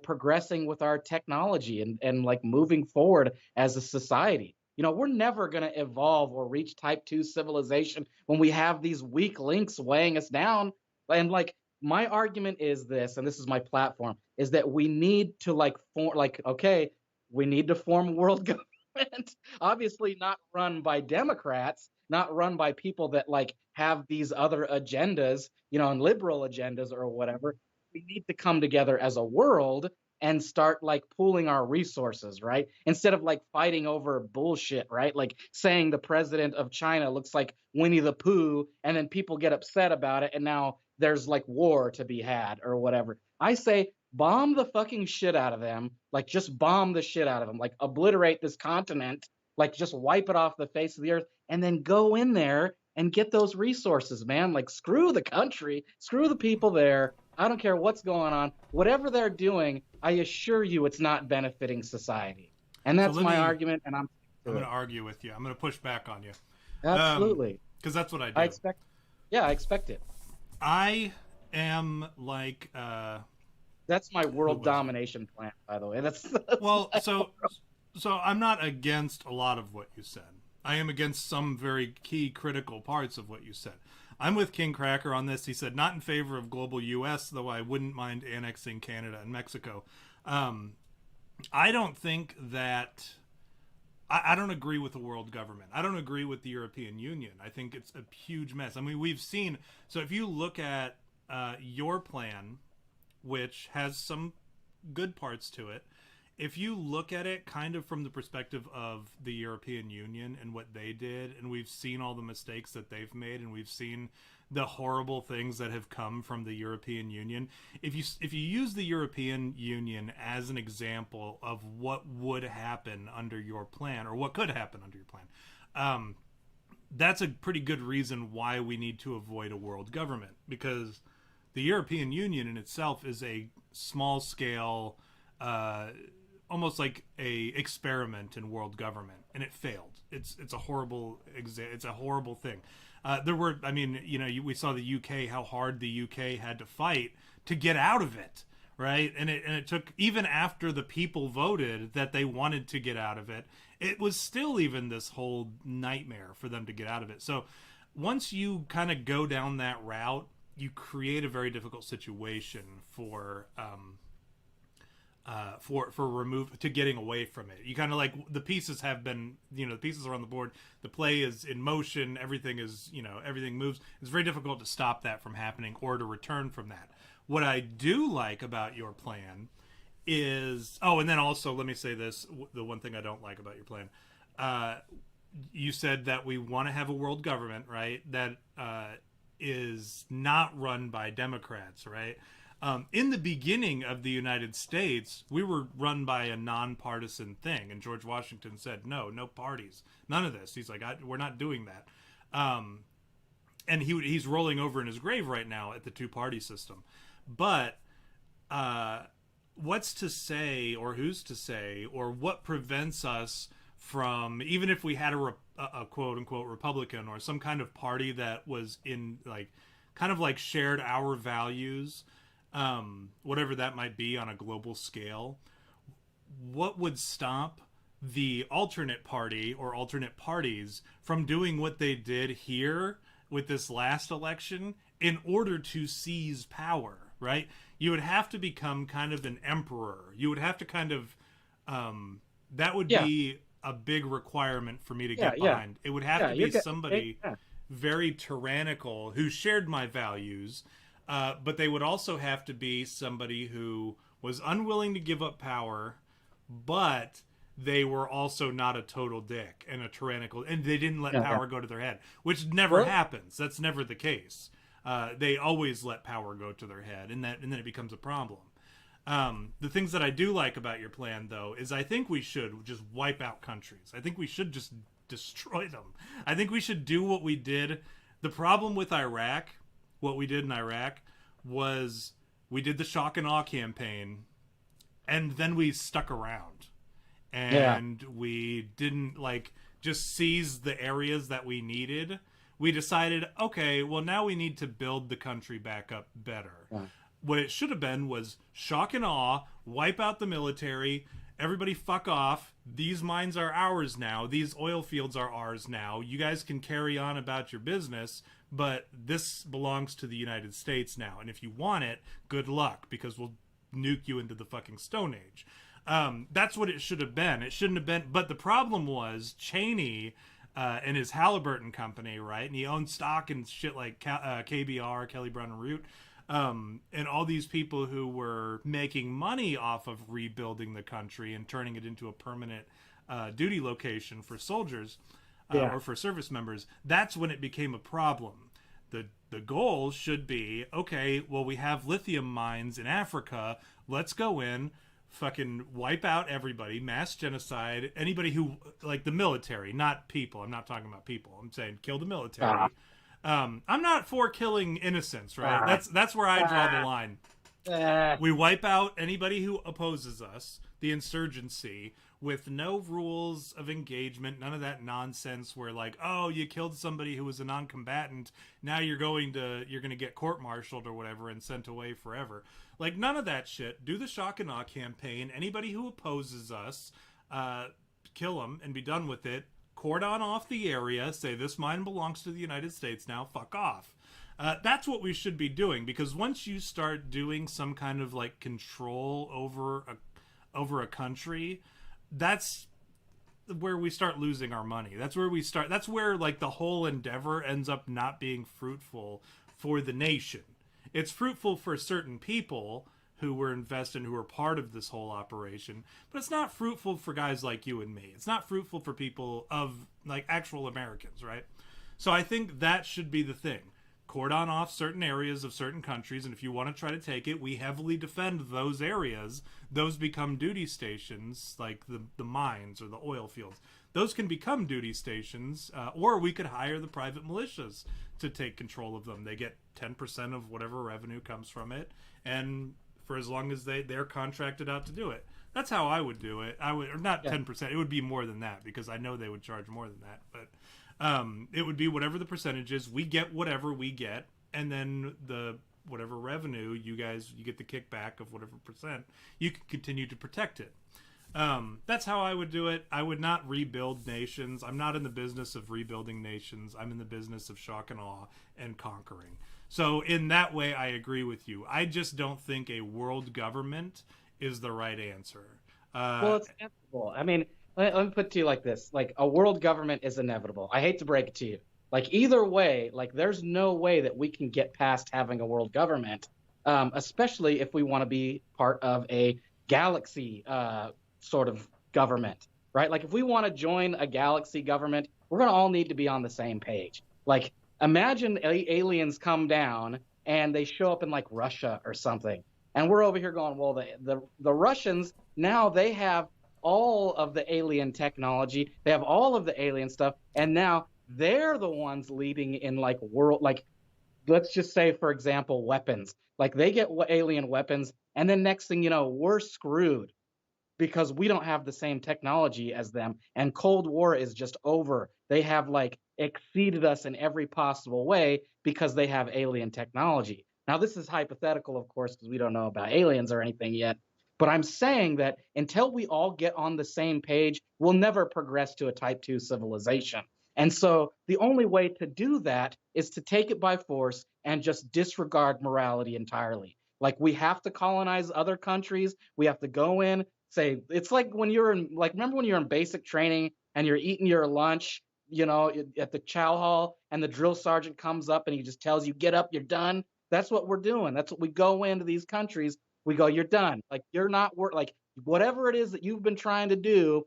progressing with our technology and like moving forward as a society. We're never going to evolve or reach type 2 civilization when we have these weak links weighing us down. And like, my argument is this, and this is my platform, is that we need to like form, like, okay, we need to form a world government, obviously not run by Democrats, not run by people that like have these other agendas, and liberal agendas or whatever. We need to come together as a world and start like pooling our resources, right? Instead of like fighting over bullshit, right? Like saying the president of China looks like Winnie the Pooh, and then people get upset about it, and now there's like war to be had or whatever. I say bomb the fucking shit out of them. Like just bomb the shit out of them. Like obliterate this continent. Like just wipe it off the face of the earth, and then go in there and get those resources, man. Like screw the country, screw the people there. I don't care what's going on. Whatever they're doing, I assure you it's not benefiting society. And that's my argument, and I'm going to argue with you. I'm going to push back on you. Absolutely. Because that's what I do. I expect it. I am like... that's my world domination plan, by the way. That's well, so I'm not against a lot of what you said. I am against some very key critical parts of what you said. I'm with King Cracker on this. He said, not in favor of global U.S., though I wouldn't mind annexing Canada and Mexico. I don't think that... I don't agree with the world government. I don't agree with the European Union. I think it's a huge mess. I mean, we've seen... So if you look at your plan, which has some good parts to it, if you look at it kind of from the perspective of the European Union and what they did, and we've seen all the mistakes that they've made, and we've seen the horrible things that have come from the European Union, if you use the European Union as an example of what would happen under your plan, or what could happen under your plan, that's a pretty good reason why we need to avoid a world government, because the European Union in itself is a small scale, almost like a experiment in world government, and it failed. It's a horrible it's a horrible thing. We saw the UK, how hard the UK had to fight to get out of it, right? And it took, even after the people voted that they wanted to get out of it, it was still even this whole nightmare for them to get out of it. So once you kind of go down that route, you create a very difficult situation for getting away from it. You kind of like, the pieces have been, the pieces are on the board, the play is in motion, everything moves. It's very difficult to stop that from happening or to return from that. What I do like about your plan is, and then also let me say this, the one thing I don't like about your plan, you said that we want to have a world government, right? That is not run by Democrats, right? In the beginning of the United States, we were run by a nonpartisan thing, and George Washington said, no parties, none of this. He's like, we're not doing that. And he's rolling over in his grave right now at the two-party system. But what's to say, or who's to say, or what prevents us from, even if we had a quote-unquote Republican or some kind of party that was in, like, kind of like shared our values, whatever that might be on a global scale, what would stop the alternate party or alternate parties from doing what they did here with this last election in order to seize power, right? You would have to become kind of an emperor. You would have to kind of, that would be a big requirement for me to get behind. It would have to be somebody very tyrannical who shared my values, but they would also have to be somebody who was unwilling to give up power, but they were also not a total dick and a tyrannical, and they didn't let power go to their head, which never happens. That's never the case. They always let power go to their head, and then it becomes a problem. The things that I do like about your plan, though, is I think we should just wipe out countries. I think we should just destroy them. I think we should do what we did. The problem with Iraq, what we did in Iraq, was we did the shock and awe campaign, and then we stuck around. And we didn't just seize the areas that we needed. We decided, okay, well, now we need to build the country back up better. What it should have been was shock and awe, wipe out the military, everybody fuck off. These mines are ours now. These oil fields are ours now. You guys can carry on about your business, but this belongs to the United States now. And if you want it, good luck, because we'll nuke you into the fucking Stone Age. That's what it should have been. It shouldn't have been. But the problem was Cheney and his Halliburton company, right? And he owned stock and shit like KBR, Kelly Brown and Root, and all these people who were making money off of rebuilding the country and turning it into a permanent duty location for soldiers or for service members. That's when it became a problem. The goal should be, okay, well, we have lithium mines in Africa. Let's go in, fucking wipe out everybody, mass genocide, anybody who, like the military, not people. I'm not talking about people. I'm saying kill the military. I'm not for killing innocents, right? That's where I draw the line. We wipe out anybody who opposes us, the insurgency, with no rules of engagement, none of that nonsense where like, oh, you killed somebody who was a non-combatant, now you're going to get court-martialed or whatever and sent away forever. Like, none of that shit. Do the shock and awe campaign. Anybody who opposes us, kill them and be done with it. Cordon off the area. Say, this mine belongs to the United States now. Fuck off. That's what we should be doing, because once you start doing some kind of, like, control over a country, that's where we start losing our money. That's where, like, the whole endeavor ends up not being fruitful for the nation. It's fruitful for certain people who were invested, who were part of this whole operation, but it's not fruitful for guys like you and me. It's not fruitful for people of, like, actual Americans, right? So I think that should be the thing. Cordon off certain areas of certain countries, and if you want to try to take it, we heavily defend those areas. Those become duty stations, like the mines or the oil fields. Those can become duty stations, or we could hire the private militias to take control of them. They get 10% of whatever revenue comes from it, and for as long as they're contracted out to do it. That's how I would do it. Or not 10%. It would be more than that, because I know they would charge more than that. But it would be whatever the percentage is. We get whatever we get, and then the whatever revenue you get the kickback of whatever percent. You can continue to protect it. That's how I would do it. I would not rebuild nations. I'm not in the business of rebuilding nations. I'm in the business of shock and awe and conquering. So in that way, I agree with you. I just don't think a world government is the right answer. Well, it's inevitable. I mean, let me put it to you like this. Like, a world government is inevitable. I hate to break it to you. Like, either way, like, there's no way that we can get past having a world government, especially if we want to be part of a galaxy sort of government, right? Like, if we want to join a galaxy government, we're going to all need to be on the same page. Like, imagine aliens come down and they show up in, like, Russia or something. And we're over here going, well, the Russians, now they have all of the alien technology. They have all of the alien stuff. And now they're the ones leading in, like, let's just say, for example, weapons. Like, they get alien weapons, and then next thing you know, we're screwed because we don't have the same technology as them. And Cold War is just over. They have, like, exceeded us in every possible way because they have alien technology. Now, this is hypothetical, of course, because we don't know about aliens or anything yet. But I'm saying that until we all get on the same page, we'll never progress to a type 2 civilization. And so the only way to do that is to take it by force and just disregard morality entirely. Like, we have to colonize other countries. We have to go in, say, it's like when you're in, like, remember when you're in basic training and you're eating your lunch, you know, at the chow hall, and the drill sergeant comes up and he just tells you, get up, you're done. That's what we're doing. That's what we go into these countries. We go, you're done. Like you're not like whatever it is that you've been trying to do,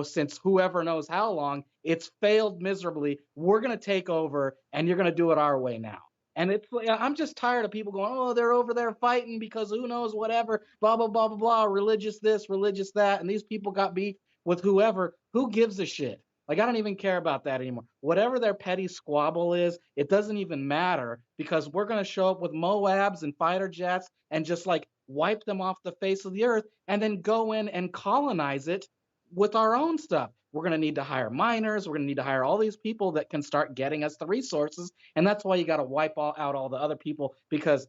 since whoever knows how long, it's failed miserably. We're gonna take over, and you're gonna do it our way now. And it's like I'm just tired of people going, oh, they're over there fighting because who knows whatever, blah blah blah blah blah, religious this, religious that, and these people got beef with whoever. Who gives a shit? Like I don't even care about that anymore. Whatever their petty squabble is, it doesn't even matter because we're going to show up with Moabs and fighter jets and just like wipe them off the face of the earth and then go in and colonize it with our own stuff. We're going to need to hire miners. We're going to need to hire all these people that can start getting us the resources. And that's why you got to wipe out all the other people because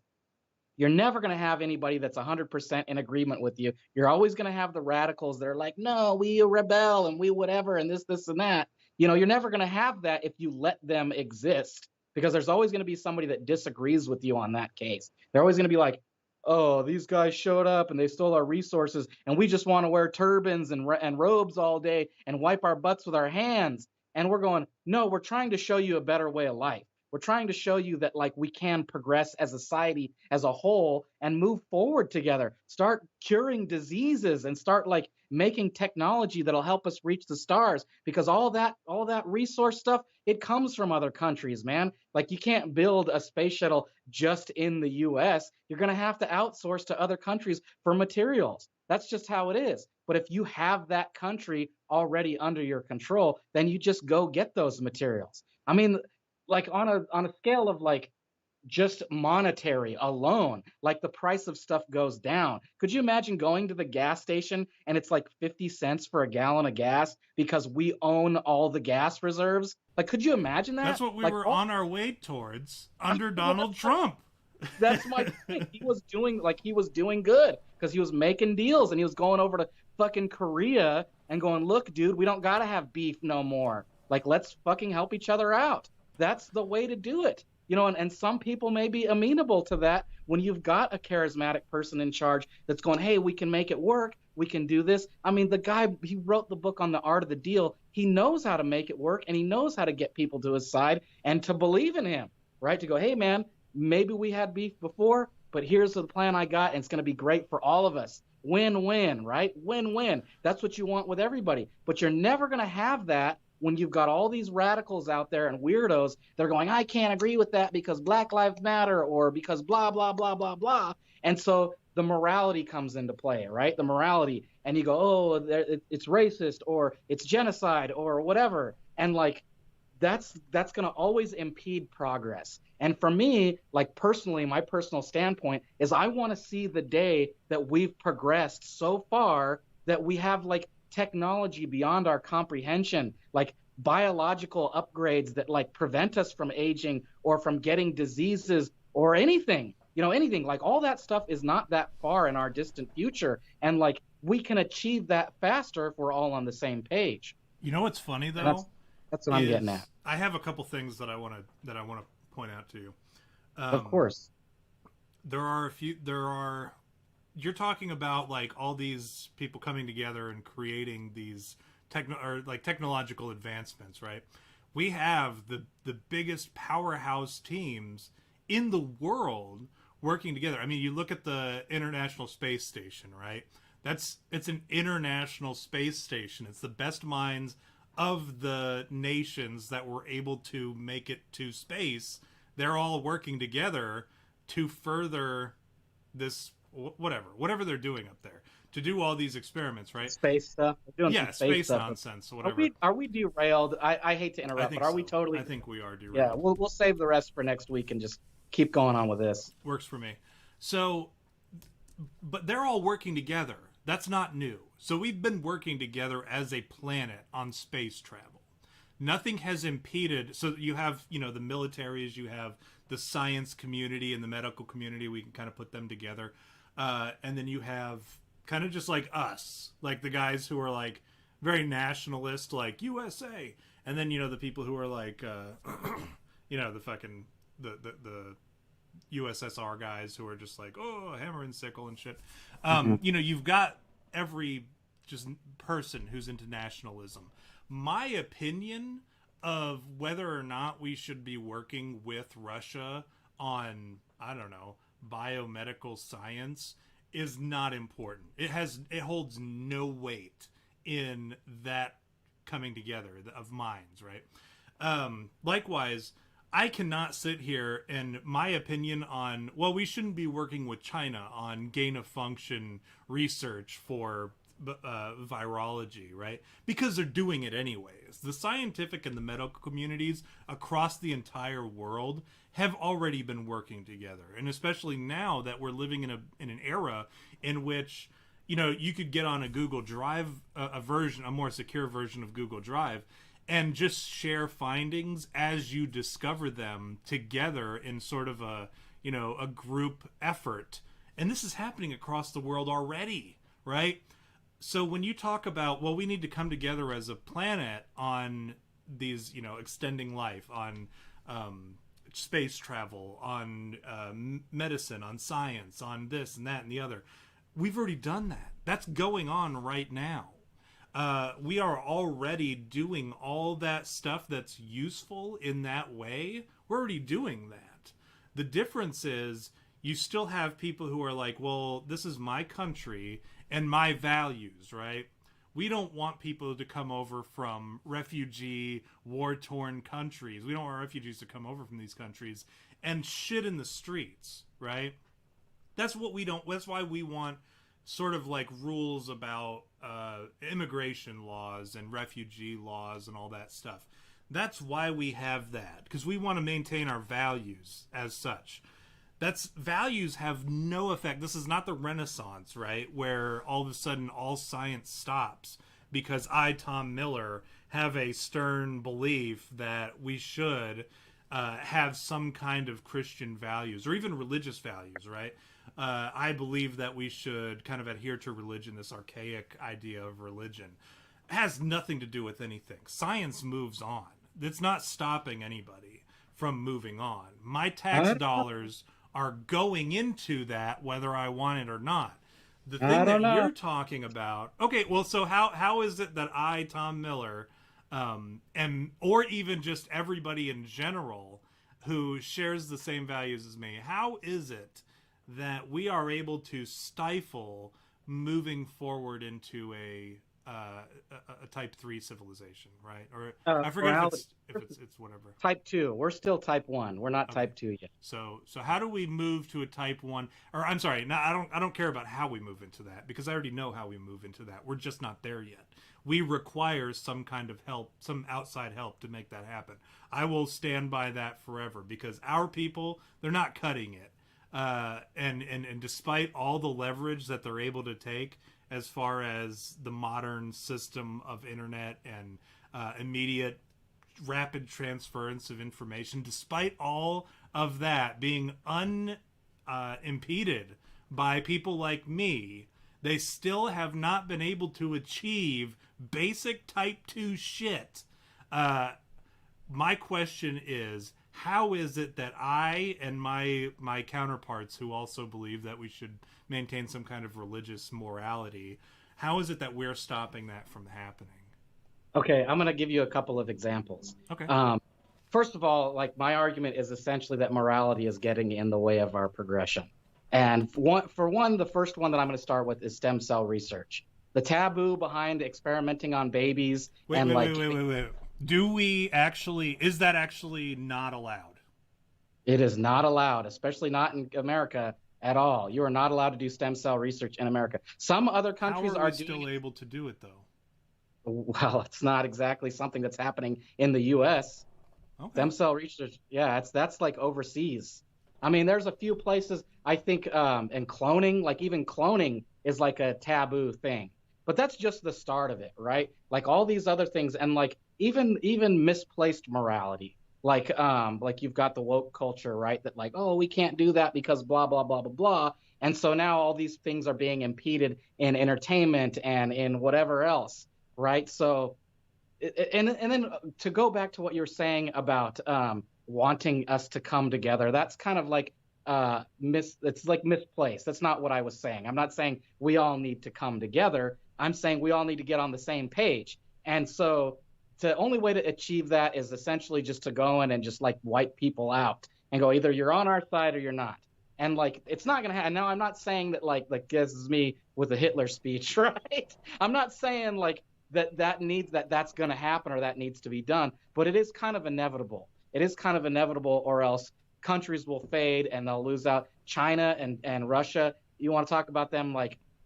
you're never going to have anybody that's 100% in agreement with you. You're always going to have the radicals that are like, no, we rebel and we whatever and this and that. You're never going to have that if you let them exist because there's always going to be somebody that disagrees with you on that case. They're always going to be like, oh, these guys showed up and they stole our resources and we just want to wear turbans and robes all day and wipe our butts with our hands. And we're going, no, we're trying to show you a better way of life. We're trying to show you that like we can progress as a society as a whole and move forward together, start curing diseases and start like making technology that'll help us reach the stars because all that resource stuff, it comes from other countries, man. Like you can't build a space shuttle just in the US. You're going to have to outsource to other countries for materials. That's just how it is. But if you have that country already under your control, then you just go get those materials. I mean, like on a scale of like just monetary alone, like the price of stuff goes down. Could you imagine going to the gas station and it's like 50 cents for a gallon of gas because we own all the gas reserves? Like, could you imagine that? That's what we like, were on our way towards under Donald Trump. That's my point. He was doing good because he was making deals and he was going over to fucking Korea and going, look, dude, we don't got to have beef no more. Like, let's fucking help each other out. That's the way to do it. And some people may be amenable to that when you've got a charismatic person in charge that's going, hey, we can make it work. We can do this. I mean, the guy, he wrote the book on the art of the deal. He knows how to make it work and he knows how to get people to his side and to believe in him, right? To go, hey, man, maybe we had beef before, but here's the plan I got and it's going to be great for all of us. Win-win, right? Win-win. That's what you want with everybody. But you're never going to have that when you've got all these radicals out there and weirdos that are going, I can't agree with that because Black Lives Matter or because blah, blah, blah, blah, blah. And so the morality comes into play, right? The morality. And you go, oh, it's racist or it's genocide or whatever. And like, that's going to always impede progress. And for me, like personally, my personal standpoint is I want to see the day that we've progressed so far that we have like technology beyond our comprehension, like biological upgrades that like prevent us from aging or from getting diseases or anything, anything. Like all that stuff is not that far in our distant future. And like we can achieve that faster if we're all on the same page. You know what's funny though? That's what I'm getting at. I have a couple things that I want to point out to you. Of course. You're talking about like all these people coming together and creating these technological advancements, right? We have the biggest powerhouse teams in the world working together. I mean, you look at the International Space Station, right? It's an international space station. It's the best minds of the nations that were able to make it to space. They're all working together to further this whatever they're doing up there, to do all these experiments, right? Space stuff. Yeah, space nonsense, whatever. Are we derailed? I hate to interrupt, but are we totally? I think we are derailed. Yeah, we'll save the rest for next week and just keep going on with this. Works for me. So, but they're all working together. That's not new. So we've been working together as a planet on space travel. Nothing has impeded. So you have, the militaries, you have the science community and the medical community. We can kind of put them together. And then you have kind of just like us, like the guys who are like very nationalist, like USA. And then, the people who are like, the fucking, the USSR guys who are just like, oh, hammer and sickle and shit. You've got every just person who's into nationalism. My opinion of whether or not we should be working with Russia on, I don't know, biomedical science is not important. It holds no weight in that coming together of minds, right? Likewise, I cannot sit here and my opinion on, well, we shouldn't be working with China on gain of function research for virology, right? Because they're doing it anyways. The scientific and the medical communities across the entire world have already been working together, and especially now that we're living in an era in which, you know, you could get on a Google Drive, a more secure version of Google Drive, and just share findings as you discover them together in sort of a group effort. And this is happening across the world already, right? So when you talk about, well, we need to come together as a planet on these, extending life, on space travel, on medicine, on science, on this and that and the other, we've already done that. That's going on right now. We are already doing all that stuff that's useful in that way. We're already doing that. The difference is you still have people who are like, well, this is my country and my values, right? We don't want people to come over from refugee, war-torn countries. We don't want refugees to come over from these countries and shit in the streets, right? That's what we don't. That's why we want sort of like rules about immigration laws and refugee laws and all that stuff. That's why we have that, because we want to maintain our values as such. Values have no effect. This is not the Renaissance, right? Where all of a sudden all science stops because I, Tom Miller, have a stern belief that we should have some kind of Christian values or even religious values, right? I believe that we should kind of adhere to religion, this archaic idea of religion. It has nothing to do with anything. Science moves on. It's not stopping anybody from moving on. My tax dollars are going into that whether I want it or not. The thing that you're talking about, okay, well, so how is it that I, Tom Miller, or even just everybody in general who shares the same values as me, how is it that we are able to stifle moving forward into a type 3 civilization, right? Or I forget if it's whatever. Type 2. We're still type 1. We're not type 2 yet. So how do we move to a type 1? Or I'm sorry, no, I don't care about how we move into that, because I already know how we move into that. We're just not there yet. We require some kind of help, some outside help to make that happen. I will stand by that forever, because our people, they're not cutting it. And despite all the leverage that they're able to take as far as the modern system of internet and immediate rapid transference of information, despite all of that being unimpeded by people like me, they still have not been able to achieve basic type 2 shit. My question is, how is it that I and my counterparts who also believe that we should maintain some kind of religious morality, how is it that we're stopping that from happening? Okay, I'm going to give you a couple of examples. Okay. First of all, like, my argument is essentially that morality is getting in the way of our progression. And the first one that I'm going to start with is stem cell research. The taboo behind experimenting on babies. Wait. Is that actually not allowed? It is not allowed, especially not in America at all. You are not allowed to do stem cell research in America. Some other countries are still able to do it, though. Well, it's not exactly something that's happening in the U.S. Okay. Stem cell research, yeah, that's like overseas. I mean, there's a few places, I think, and cloning, like even cloning is like a taboo thing. But that's just the start of it, right? Like all these other things, and like even misplaced morality. Like you've got the woke culture, right? That like, oh, we can't do that because blah, blah, blah, blah, blah. And so now all these things are being impeded in entertainment and in whatever else, right? So, and then to go back to what you're saying about wanting us to come together, that's kind of like it's like misplaced. That's not what I was saying. I'm not saying we all need to come together. I'm saying we all need to get on the same page. And so the only way to achieve that is essentially just to go in and just like wipe people out and go, either you're on our side or you're not. And like, it's not going to happen. Now, I'm not saying that like this is me with a Hitler speech, right? I'm not saying like that's going to happen or that needs to be done, but it is kind of inevitable. It is kind of inevitable, or else countries will fade and they'll lose out. China and Russia, you want to talk about them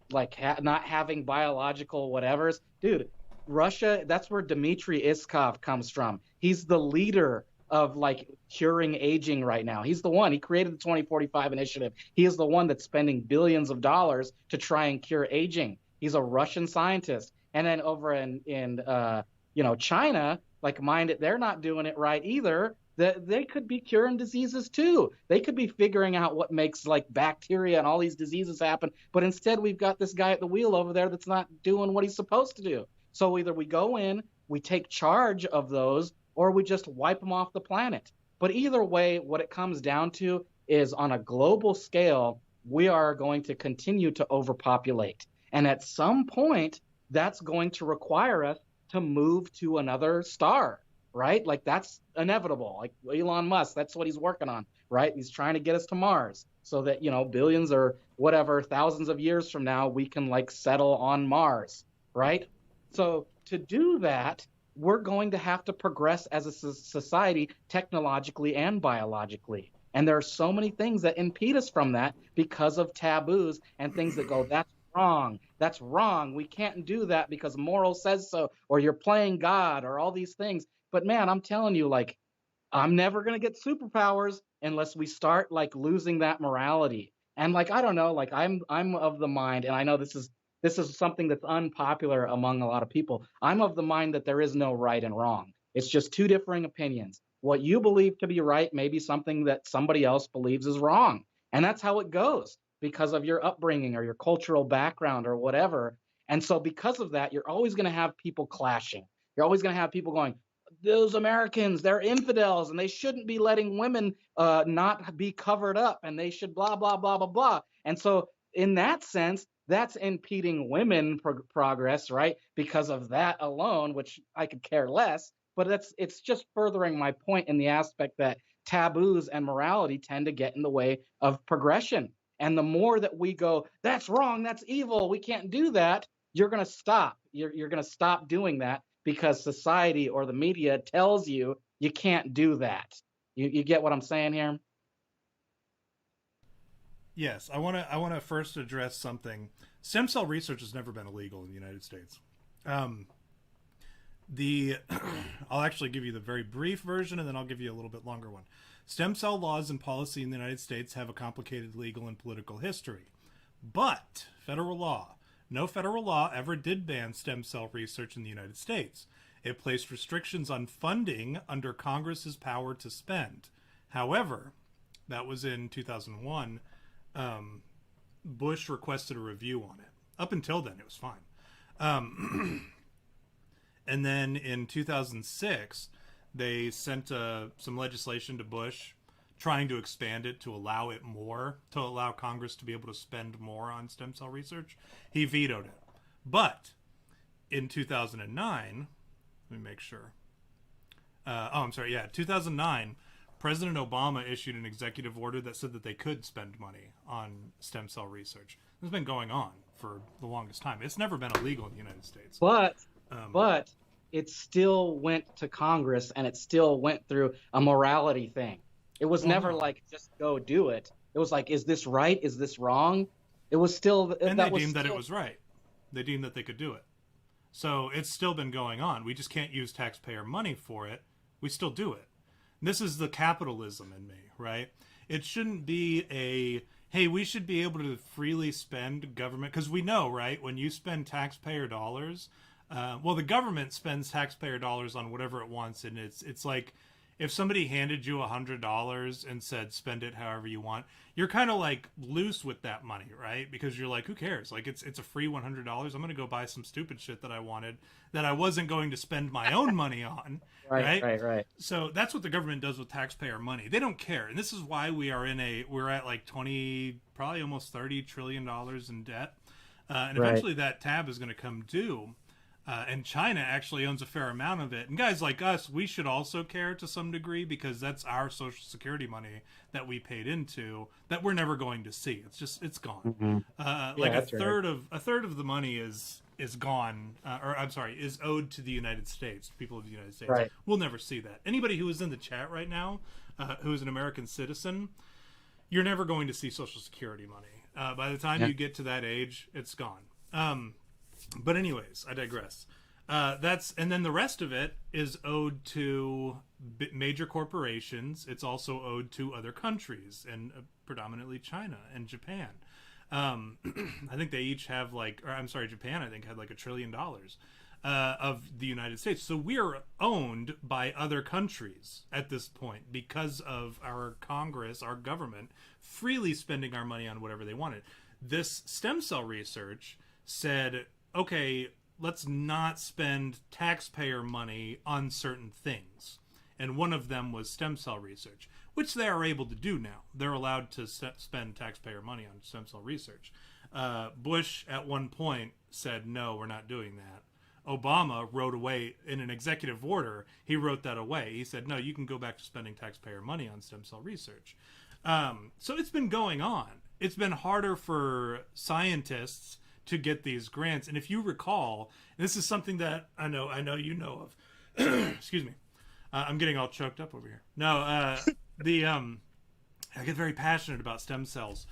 not having biological whatevers, dude. Russia, that's where Dmitry Iskov comes from. He's the leader of like curing aging right now. He's the one. He created the 2045 initiative. He is the one that's spending billions of dollars to try and cure aging. He's a Russian scientist. And then over in China, like, mind it, they're not doing it right either. They could be curing diseases too. They could be figuring out what makes like bacteria and all these diseases happen. But instead, we've got this guy at the wheel over there that's not doing what he's supposed to do. So either we go in, we take charge of those, or we just wipe them off the planet. But either way, what it comes down to is, on a global scale, we are going to continue to overpopulate. And at some point, that's going to require us to move to another star, right? Like, that's inevitable. Like Elon Musk, that's what he's working on, right? He's trying to get us to Mars so that, billions or whatever, thousands of years from now, we can like settle on Mars, right? So to do that, we're going to have to progress as a society technologically and biologically. And there are so many things that impede us from that because of taboos and things that go, that's wrong. That's wrong. We can't do that because moral says so, or you're playing God, or all these things. But man, I'm telling you, like, I'm never going to get superpowers unless we start like losing that morality. And like, I don't know, like I'm of the mind, and I know this is something that's unpopular among a lot of people. I'm of the mind that there is no right and wrong. It's just two differing opinions. What you believe to be right may be something that somebody else believes is wrong. And that's how it goes because of your upbringing or your cultural background or whatever. And so because of that, you're always going to have people clashing. You're always going to have people going, those Americans, they're infidels and they shouldn't be letting women not be covered up, and they should blah, blah, blah, blah, blah. And so in that sense, that's impeding women progress, right? Because of that alone, which I could care less, but it's just furthering my point in the aspect that taboos and morality tend to get in the way of progression. And the more that we go, that's wrong, that's evil, we can't do that, you're going to stop. You're going to stop doing that because society or the media tells you you can't do that. You get what I'm saying here? Yes, I want to first address something. Stem cell research has never been illegal in the United States. I'll actually give you the very brief version, and then I'll give you a little bit longer one. Stem cell laws and policy in the United States have a complicated legal and political history. But no federal law ever did ban stem cell research in the United States. It placed restrictions on funding under Congress's power to spend. However, that was in 2001. Bush requested a review on it. Up until then, it was fine. And then in 2006, they sent some legislation to Bush trying to expand it to allow Congress to be able to spend more on stem cell research. He vetoed it. But in 2009, let me make sure. 2009, President Obama issued an executive order that said that they could spend money on stem cell research. This has been going on for the longest time. It's never been illegal in the United States. But it still went to Congress, and it still went through a morality thing. It was never like, just go do it. It was like, is this right? Is this wrong? It was still... And they deemed that it was right. They deemed that they could do it. So it's still been going on. We just can't use taxpayer money for it. We still do it. This is the capitalism in me, right? It shouldn't be hey, we should be able to freely spend government, because we know, right, when you spend taxpayer dollars, the government spends taxpayer dollars on whatever it wants, and it's like, if somebody handed you $100 and said spend it however you want, you're kind of like loose with that money, right? Because you're like, who cares? Like, it's a free $100. I'm going to go buy some stupid shit that I wanted that I wasn't going to spend my own money on. Right. So that's what the government does with taxpayer money. They don't care. And this is why we're at like 20, probably almost $30 trillion in debt. And eventually that tab is going to come due. And China actually owns a fair amount of it. And guys like us, we should also care to some degree, because that's our Social Security money that we paid into that we're never going to see. It's gone. Mm-hmm. Like a third of the money is gone, or I'm sorry, is owed to the United States, people of the United States. Right. We'll never see that. Anybody who is in the chat right now, who is an American citizen, you're never going to see Social Security money. By the time you get to that age, it's gone. But anyways, I digress. And then the rest of it is owed to major corporations. It's also owed to other countries, and predominantly China and Japan. I think they each have Japan, I think, had like $1 trillion of the United States. So we are owned by other countries at this point because of our Congress, our government, freely spending our money on whatever they wanted. This stem cell research said, okay, let's not spend taxpayer money on certain things. And one of them was stem cell research, which they are able to do now. They're allowed to spend taxpayer money on stem cell research. Bush, at one point, said, no, we're not doing that. Obama wrote away, in an executive order, he wrote that away. He said, no, you can go back to spending taxpayer money on stem cell research. So it's been going on. It's been harder for scientists to get these grants. And if you recall, this is something that I know you know of. Excuse me. I'm getting all choked up over here. No, I get very passionate about stem cells.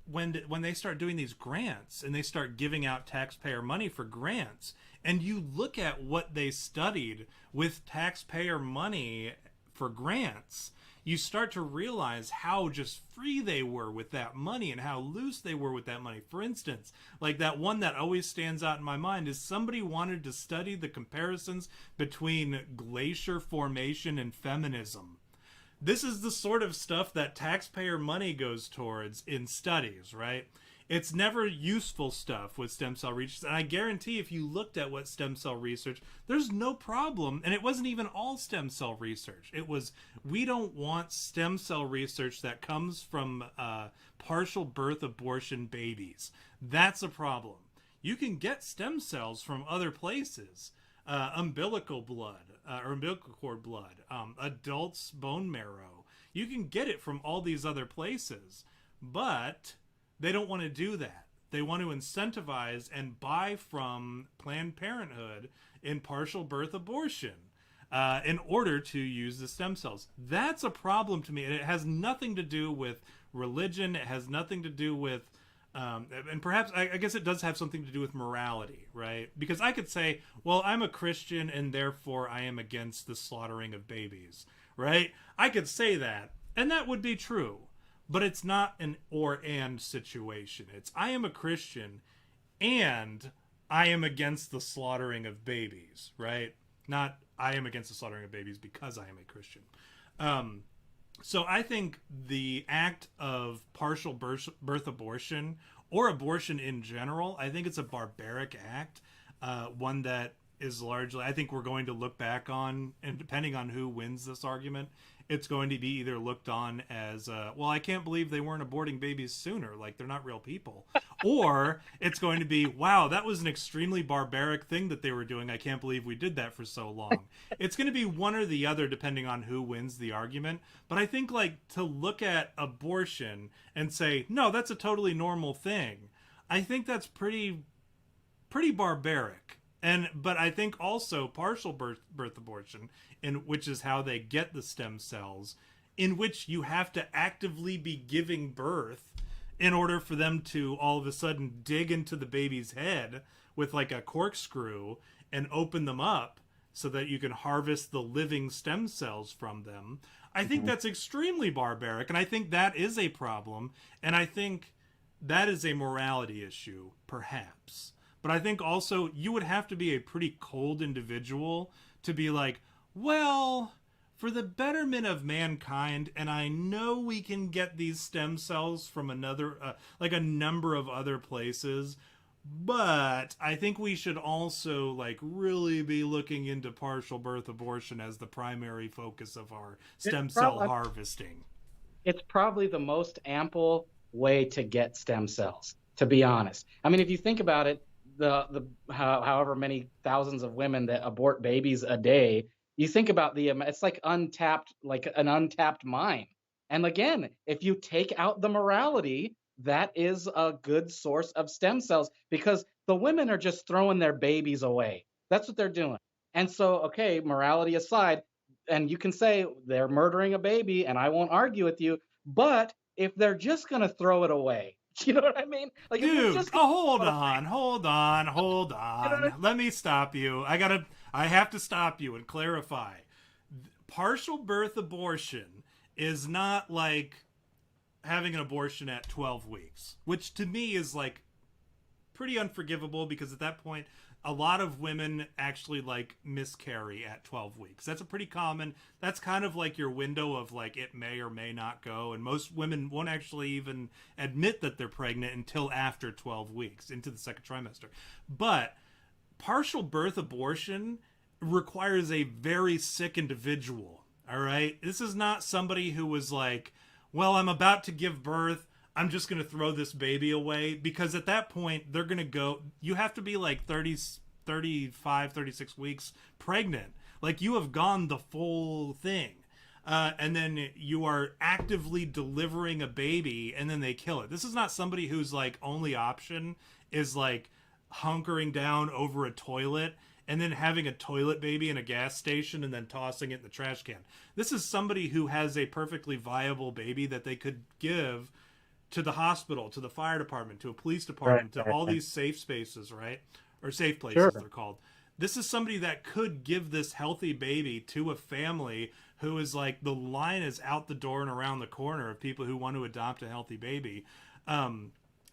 When they start doing these grants and they start giving out taxpayer money for grants, and you look at what they studied with taxpayer money for grants, you start to realize how just free they were with that money and how loose they were with that money. For instance, like that one that always stands out in my mind is somebody wanted to study the comparisons between glacier formation and feminism. This is the sort of stuff that taxpayer money goes towards in studies, right? It's never useful stuff with stem cell research. And I guarantee if you looked at what stem cell research, there's no problem. And it wasn't even all stem cell research. It was, we don't want stem cell research that comes from partial birth abortion babies. That's a problem. You can get stem cells from other places. Umbilical blood, or umbilical cord blood, adults' bone marrow. You can get it from all these other places. But they don't want to do that. They want to incentivize and buy from Planned Parenthood in partial birth abortion in order to use the stem cells. That's a problem to me. And it has nothing to do with religion. It has nothing to do with, and perhaps, I guess it does have something to do with morality, right? Because I could say, well, I'm a Christian and therefore I am against the slaughtering of babies, right? I could say that, and that would be true. But it's not an or-and situation. It's I am a Christian and I am against the slaughtering of babies, right? Not I am against the slaughtering of babies because I am a Christian. So I think the act of partial birth abortion, or abortion in general, I think it's a barbaric act, one that is largely, I think we're going to look back on, and depending on who wins this argument, it's going to be either looked on as, well, I can't believe they weren't aborting babies sooner, like they're not real people. Or it's going to be, wow, that was an extremely barbaric thing that they were doing. I can't believe we did that for so long. It's going to be one or the other depending on who wins the argument. But I think, like, to look at abortion and say, no, that's a totally normal thing, I think that's pretty barbaric. But I think also partial birth abortion, which is how they get the stem cells, in which you have to actively be giving birth in order for them to all of a sudden dig into the baby's head with like a corkscrew and open them up so that you can harvest the living stem cells from them. I think that's extremely barbaric, and I think that is a problem, and I think that is a morality issue, perhaps. But I think also you would have to be a pretty cold individual to be like, well, for the betterment of mankind, and I know we can get these stem cells from another, like a number of other places, but I think we should also like really be looking into partial birth abortion as the primary focus of our stem cell harvesting. It's probably the most ample way to get stem cells, to be honest. I mean, if you think about it, however many thousands of women that abort babies a day, you think about it's like untapped, like an untapped mine. And again, if you take out the morality, that is a good source of stem cells, because the women are just throwing their babies away. That's what they're doing. And so, okay, morality aside, and you can say they're murdering a baby, and I won't argue with you, but if they're just going to throw it away, you know what I mean? Like, if you're Dude, just going to hold throw it on, hold on, hold away, you know what I on. Let me stop you. I have to stop you and clarify. Partial birth abortion is not like having an abortion at 12 weeks, which to me is like pretty unforgivable, because at that point a lot of women actually like miscarry at 12 weeks. That's a pretty common, that's kind of like your window of like it may or may not go, and most women won't actually even admit that they're pregnant until after 12 weeks into the second trimester. But partial birth abortion requires a very sick individual. All right, this is not somebody who was like, well, I'm about to give birth, I'm just going to throw this baby away, because at that point they're going to go, you have to be like 35, 36 weeks pregnant. Like, you have gone the full thing. And then you are actively delivering a baby, and then they kill it. This is not somebody whose like only option is like hunkering down over a toilet and then having a toilet baby in a gas station and then tossing it in the trash can. This is somebody who has a perfectly viable baby that they could give to the hospital, to the fire department, to a police department, to all these safe spaces, right? Or safe places, they're called. This is somebody that could give this healthy baby to a family who is like, the line is out the door and around the corner of people who want to adopt a healthy baby,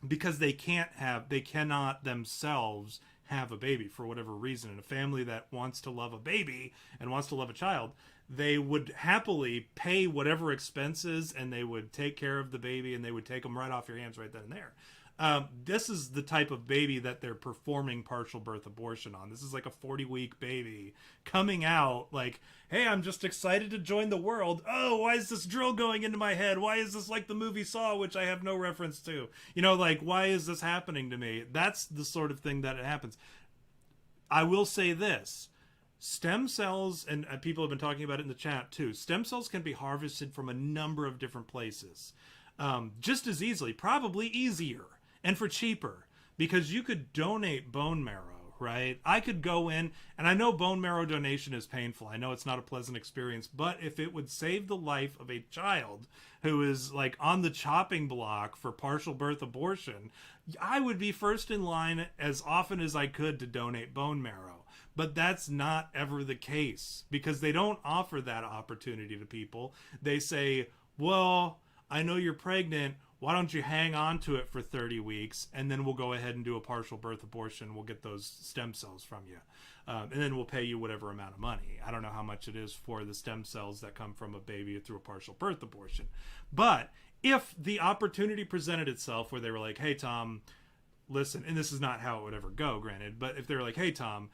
because they cannot themselves have a baby for whatever reason. And a family that wants to love a baby and wants to love a child, they would happily pay whatever expenses, and they would take care of the baby, and they would take them right off your hands right then and there. This is the type of baby that they're performing partial birth abortion on. This is like a 40-week baby coming out like, hey, I'm just excited to join the world. Oh, why is this drill going into my head? Why is this like the movie Saw, which I have no reference to? You know, like, why is this happening to me? That's the sort of thing that it happens. I will say this. Stem cells, and people have been talking about it in the chat too, stem cells can be harvested from a number of different places. Just as easily, probably easier, and for cheaper, because you could donate bone marrow, right? I could go in, and I know bone marrow donation is painful. I know it's not a pleasant experience, but if it would save the life of a child who is like on the chopping block for partial birth abortion, I would be first in line as often as I could to donate bone marrow. But that's not ever the case, because they don't offer that opportunity to people. They say, well, I know you're pregnant, why don't you hang on to it for 30 weeks, and then we'll go ahead and do a partial birth abortion. We'll get those stem cells from you. And then we'll pay you whatever amount of money. I don't know how much it is for the stem cells that come from a baby through a partial birth abortion. But if the opportunity presented itself where they were like, hey, Tom, listen, and this is not how it would ever go, granted, but if they were like, hey, Tom,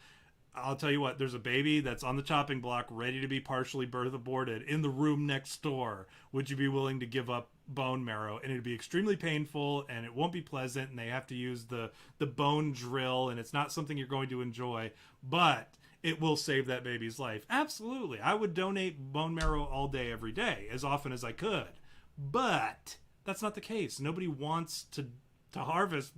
I'll tell you what, there's a baby that's on the chopping block ready to be partially birth aborted in the room next door. Would you be willing to give up bone marrow? And it'd be extremely painful, and it won't be pleasant, and they have to use the bone drill, and it's not something you're going to enjoy, but it will save that baby's life. Absolutely. I would donate bone marrow all day, every day, as often as I could. But that's not the case. Nobody wants to harvest,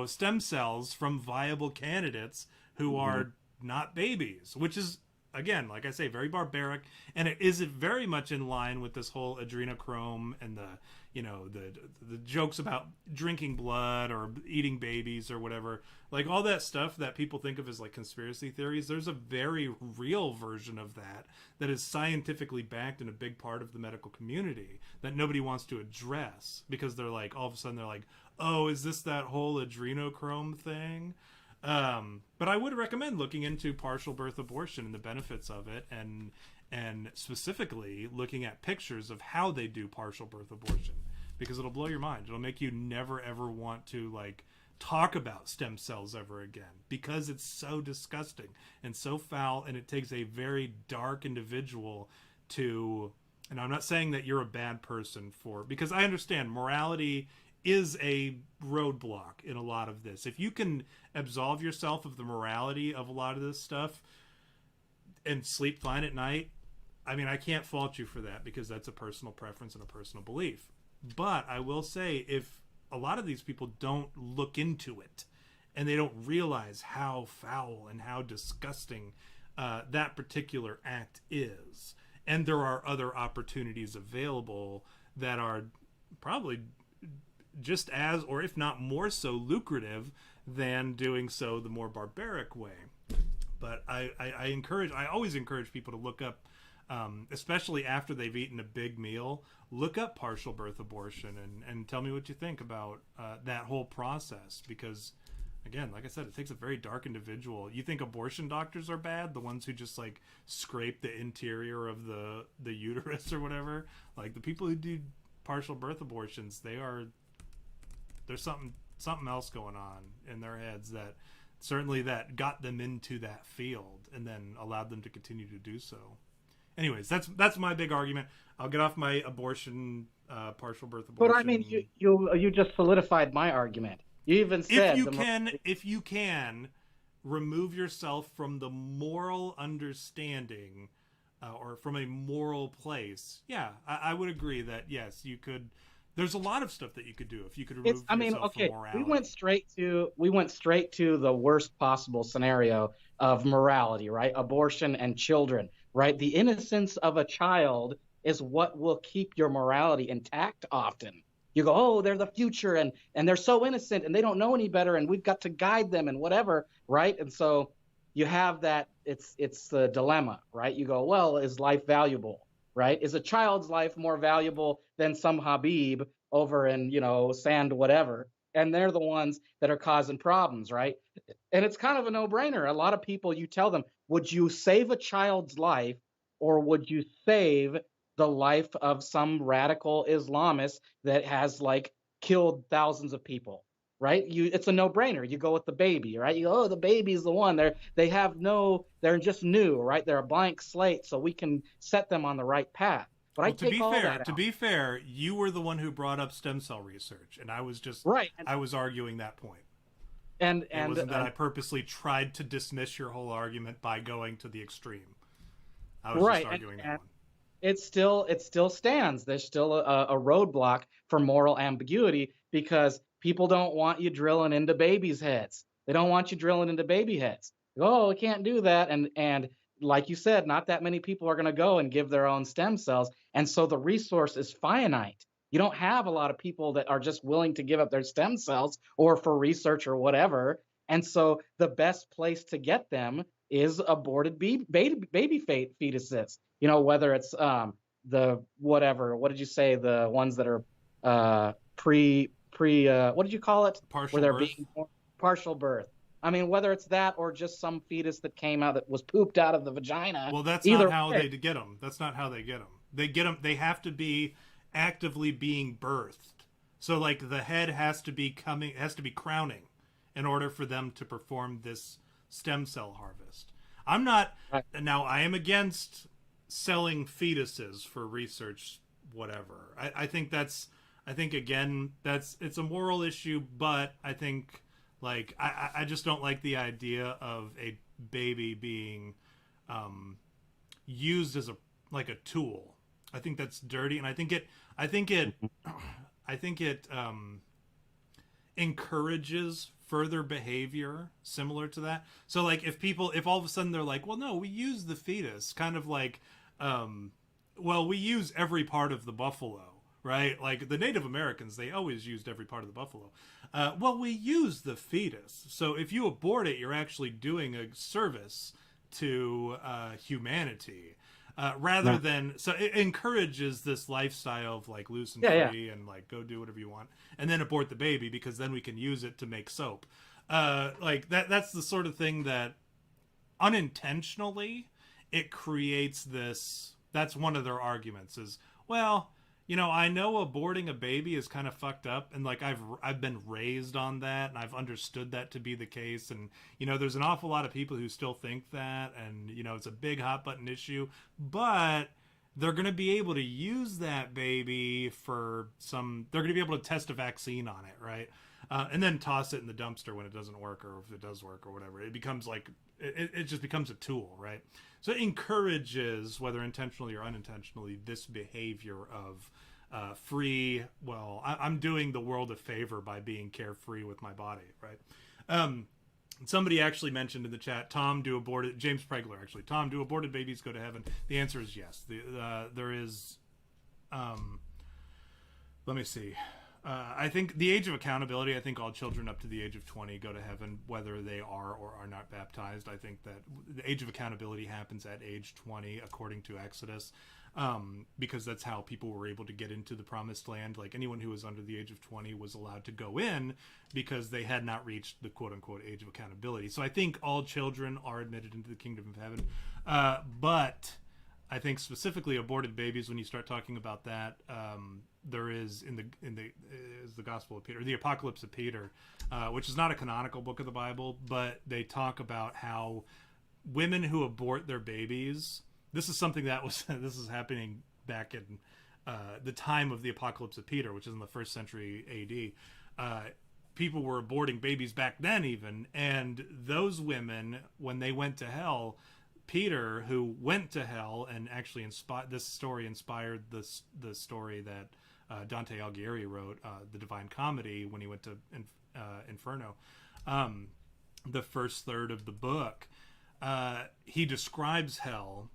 stem cells from viable candidates who are not babies, which is, again, like I say, very barbaric, and it is very much in line with this whole adrenochrome and the jokes about drinking blood or eating babies or whatever, like all that stuff that people think of as like conspiracy theories. There's a very real version of that is scientifically backed in a big part of the medical community that nobody wants to address, because they're like, all of a sudden they're like, oh, is this that whole adrenochrome thing? But I would recommend looking into partial birth abortion and the benefits of it, and specifically looking at pictures of how they do partial birth abortion, because it'll blow your mind. It'll make you never ever want to like talk about stem cells ever again, because it's so disgusting and so foul, and it takes a very dark individual to, and I'm not saying that you're a bad person because I understand morality is a roadblock in a lot of this. If you can absolve yourself of the morality of a lot of this stuff and sleep fine at night, I mean, I can't fault you for that, because that's a personal preference and a personal belief. But I will say, if a lot of these people don't look into it and they don't realize how foul and how disgusting that particular act is, and there are other opportunities available that are probably just as, or if not more so, lucrative than doing so the more barbaric way. But I always encourage people to look up, especially after they've eaten a big meal, look up partial birth abortion and tell me what you think about that whole process. Because, again, like I said, it takes a very dark individual. You think abortion doctors are bad? The ones who just, like, scrape the interior of the uterus or whatever? Like, the people who do partial birth abortions, there's something else going on in their heads that certainly that got them into that field and then allowed them to continue to do so. Anyways, that's my big argument. I'll get off my abortion, partial birth abortion. But I mean, you just solidified my argument. You even said if you can remove yourself from the moral understanding or from a moral place, yeah, I would agree that yes, you could. There's a lot of stuff that you could do if you could remove yourself from morality. We went straight to the worst possible scenario of morality, right? Abortion and children, right? The innocence of a child is what will keep your morality intact often. You go, oh, they're the future, and they're so innocent, and they don't know any better, and we've got to guide them and whatever, right? And so you have that, it's the dilemma, right? You go, well, is life valuable? Right? Is a child's life more valuable than some Habib over in, sand whatever? And they're the ones that are causing problems, right? And it's kind of a no-brainer. A lot of people, you tell them, would you save a child's life, or would you save the life of some radical Islamist that has, like, killed thousands of people? Right? It's a no-brainer. You go with the baby, right? You go, oh, the baby's the one. They're just new, right? They're a blank slate, so we can set them on the right path. But well, to be fair, you were the one who brought up stem cell research, and I was just right. I was arguing that point. And it wasn't that I purposely tried to dismiss your whole argument by going to the extreme. I was just arguing that one. It still stands. There's still a roadblock for moral ambiguity, because people don't want you drilling into babies' heads. They don't want you drilling into baby heads. Oh, we can't do that. And like you said, not that many people are going to go and give their own stem cells. And so the resource is finite. You don't have a lot of people that are just willing to give up their stem cells or for research or whatever. And so the best place to get them is aborted baby fetuses. Whether it's the whatever, what did you say? The ones that are pre what did you call it? Partial birth. I mean, whether it's that or just some fetus that came out that was pooped out of the vagina. Well, that's not how they get them. That's not how they get them. They have to be actively being birthed. So, like, the head has to be crowning in order for them to perform this stem cell harvest. Now, I am against selling fetuses for research, whatever. I think again, it's a moral issue, but I think, like, I just don't like the idea of a baby being used as a tool. I think that's dirty, and I think it encourages further behavior similar to that. So, like, if all of a sudden they're like, well, no, we use the fetus, kind of like, we use every part of the buffalo, right? Like, the Native Americans, they always used every part of the buffalo. We use the fetus. So if you abort it, you're actually doing a service to humanity. Rather than, so it encourages this lifestyle of, like, loose and free and, like, go do whatever you want, and then abort the baby, because then we can use it to make soap. Like, that's the sort of thing that unintentionally it creates this. That's one of their arguments is, well, I know aborting a baby is kind of fucked up, and, like, I've been raised on that, and I've understood that to be the case, and, there's an awful lot of people who still think that, and, it's a big hot button issue, but they're going to be able to use that baby for some, they're going to be able to test a vaccine on it, right? And then toss it in the dumpster when it doesn't work, or if it does work or whatever. It becomes like, it just becomes a tool, right? So it encourages, whether intentionally or unintentionally, this behavior of free, well, I'm doing the world a favor by being carefree with my body, right? Somebody actually mentioned in the chat, James Pregler actually, Tom, do aborted babies go to heaven? The answer is yes. There is, let me see. I think the age of accountability, I think all children up to the age of 20 go to heaven, whether they are or are not baptized. I think that the age of accountability happens at age 20, according to Exodus, because that's how people were able to get into the promised land. Like anyone who was under the age of 20 was allowed to go in because they had not reached the quote-unquote age of accountability. So I think all children are admitted into the kingdom of heaven. But I think specifically aborted babies, when you start talking about that, there is in the Gospel of Peter, the Apocalypse of Peter, which is not a canonical book of the Bible, but they talk about how women who abort their babies. This is something that was this is happening back in the time of the Apocalypse of Peter, which is in the 1st century A.D. People were aborting babies back then, even, and those women, when they went to hell, Peter, who went to hell and actually this story inspired the story that Dante Alighieri wrote, the Divine Comedy, when he went to Inferno, the first third of the book. He describes hell,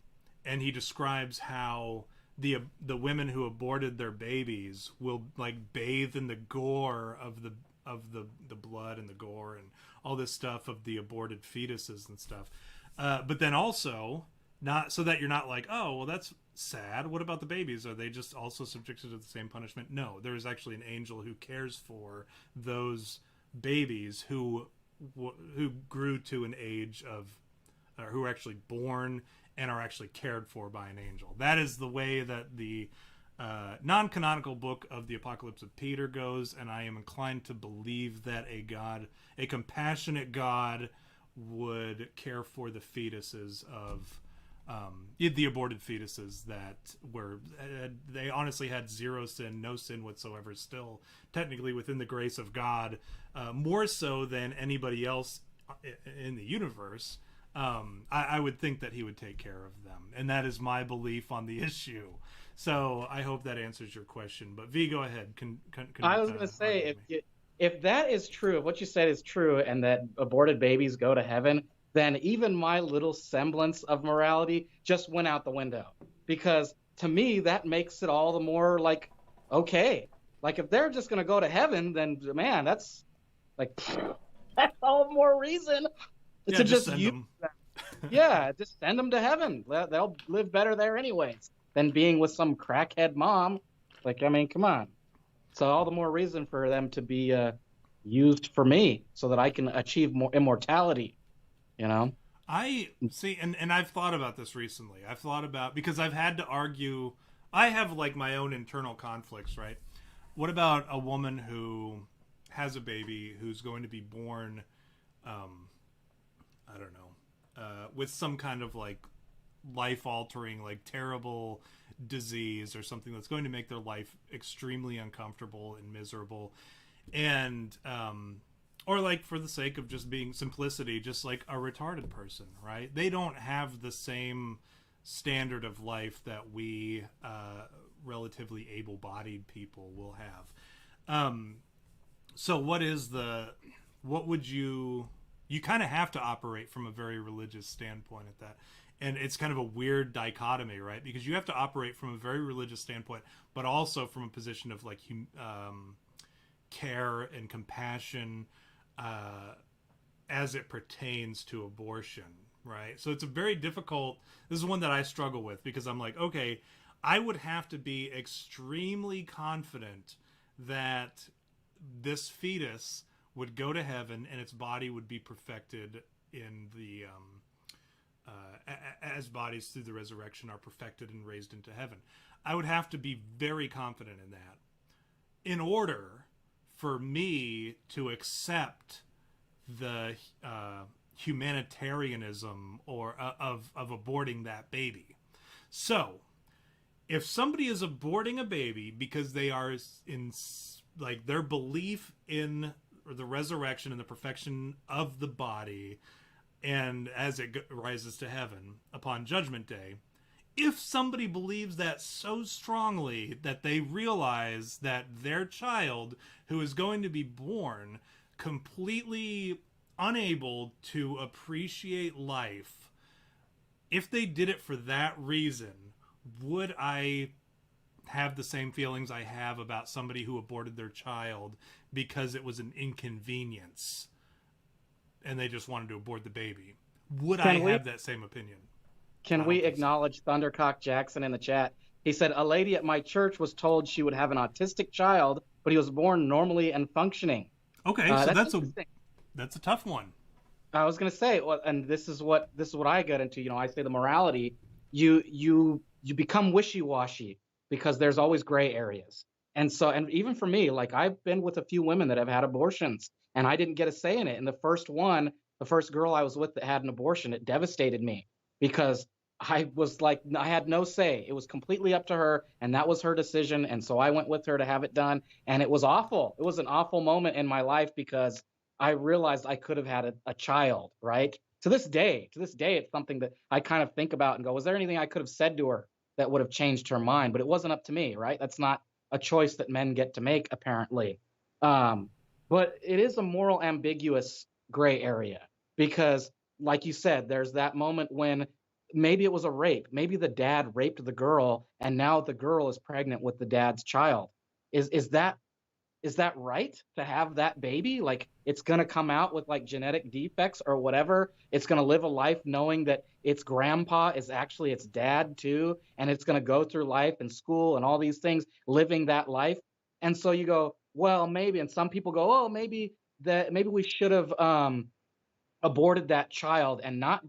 and he describes how the women who aborted their babies will like bathe in the gore of the blood and the gore and all this stuff of the aborted fetuses and stuff. But then also, not so that you're not like, oh, well, that's sad. What about the babies? Are they just also subjected to the same punishment? No, there's actually an angel who cares for those babies who grew to an age of, who are actually born and are actually cared for by an angel. That is the way that the non-canonical book of the Apocalypse of Peter goes, and I am inclined to believe that a compassionate God would care for the fetuses of the aborted fetuses that were, they honestly had zero sin, no sin whatsoever, still technically within the grace of God, more so than anybody else in the universe. I would think that he would take care of them, and that is my belief on the issue. So I hope that answers your question. But V, go ahead. I was going to say, if that is true, if what you said is true, and that aborted babies go to heaven, then even my little semblance of morality just went out the window. Because to me, that makes it all the more like, okay. Like if they're just going to go to heaven, then man, that's like, that's all the more reason to just use them. Yeah, just send them to heaven. They'll live better there anyways than being with some crackhead mom. Like, I mean, come on. So all the more reason for them to be used for me so that I can achieve more immortality, you know? I see, and I've thought about this recently. I've thought about, because I've had to argue, I have like my own internal conflicts, right? What about a woman who has a baby who's going to be born, I don't know, with some kind of like life-altering, like terrible disease or something that's going to make their life extremely uncomfortable and miserable, and or like for the sake of just being simplicity, just like a retarded person, right? They don't have the same standard of life that we relatively able-bodied people will have. So what would you kind of have to operate from a very religious standpoint at that. And it's kind of a weird dichotomy, right? Because you have to operate from a very religious standpoint, but also from a position of like care and compassion as it pertains to abortion, right? So it's a very difficult, this is one that I struggle with, because I'm like, okay, I would have to be extremely confident that this fetus would go to heaven and its body would be perfected in the as bodies through the resurrection are perfected and raised into heaven. I would have to be very confident in that in order for me to accept the humanitarianism or of aborting that baby. So if somebody is aborting a baby because they are in, like, their belief in the resurrection and the perfection of the body, and as it rises to heaven upon Judgment Day, if somebody believes that so strongly that they realize that their child who is going to be born completely unable to appreciate life, if they did it for that reason, would I have the same feelings I have about somebody who aborted their child because it was an inconvenience and they just wanted to abort the baby? Would I have that same opinion? Can we acknowledge Thundercock Jackson in the chat? He said, a lady at my church was told she would have an autistic child, but he was born normally and functioning. Okay, so that's a tough one. I was going to say, and this is what I get into. You know, I say the morality. You become wishy-washy because there's always gray areas. And so, and even for me, like, I've been with a few women that have had abortions, and I didn't get a say in it. And the first girl I was with that had an abortion, it devastated me because I was like, I had no say. It was completely up to her, and that was her decision. And so I went with her to have it done, and it was awful. It was an awful moment in my life because I realized I could have had a child, right? To this day, it's something that I kind of think about and go, was there anything I could have said to her that would have changed her mind? But it wasn't up to me, right? That's not a choice that men get to make, apparently. But it is a moral ambiguous gray area because, like you said, there's that moment when maybe it was a rape. Maybe the dad raped the girl, and now the girl is pregnant with the dad's child. Is that right to have that baby? Like, it's going to come out with like genetic defects or whatever. It's going to live a life knowing that its grandpa is actually its dad too. And it's going to go through life and school and all these things, living that life. And so you go, well, maybe, and some people go, oh, maybe we should have aborted that child and not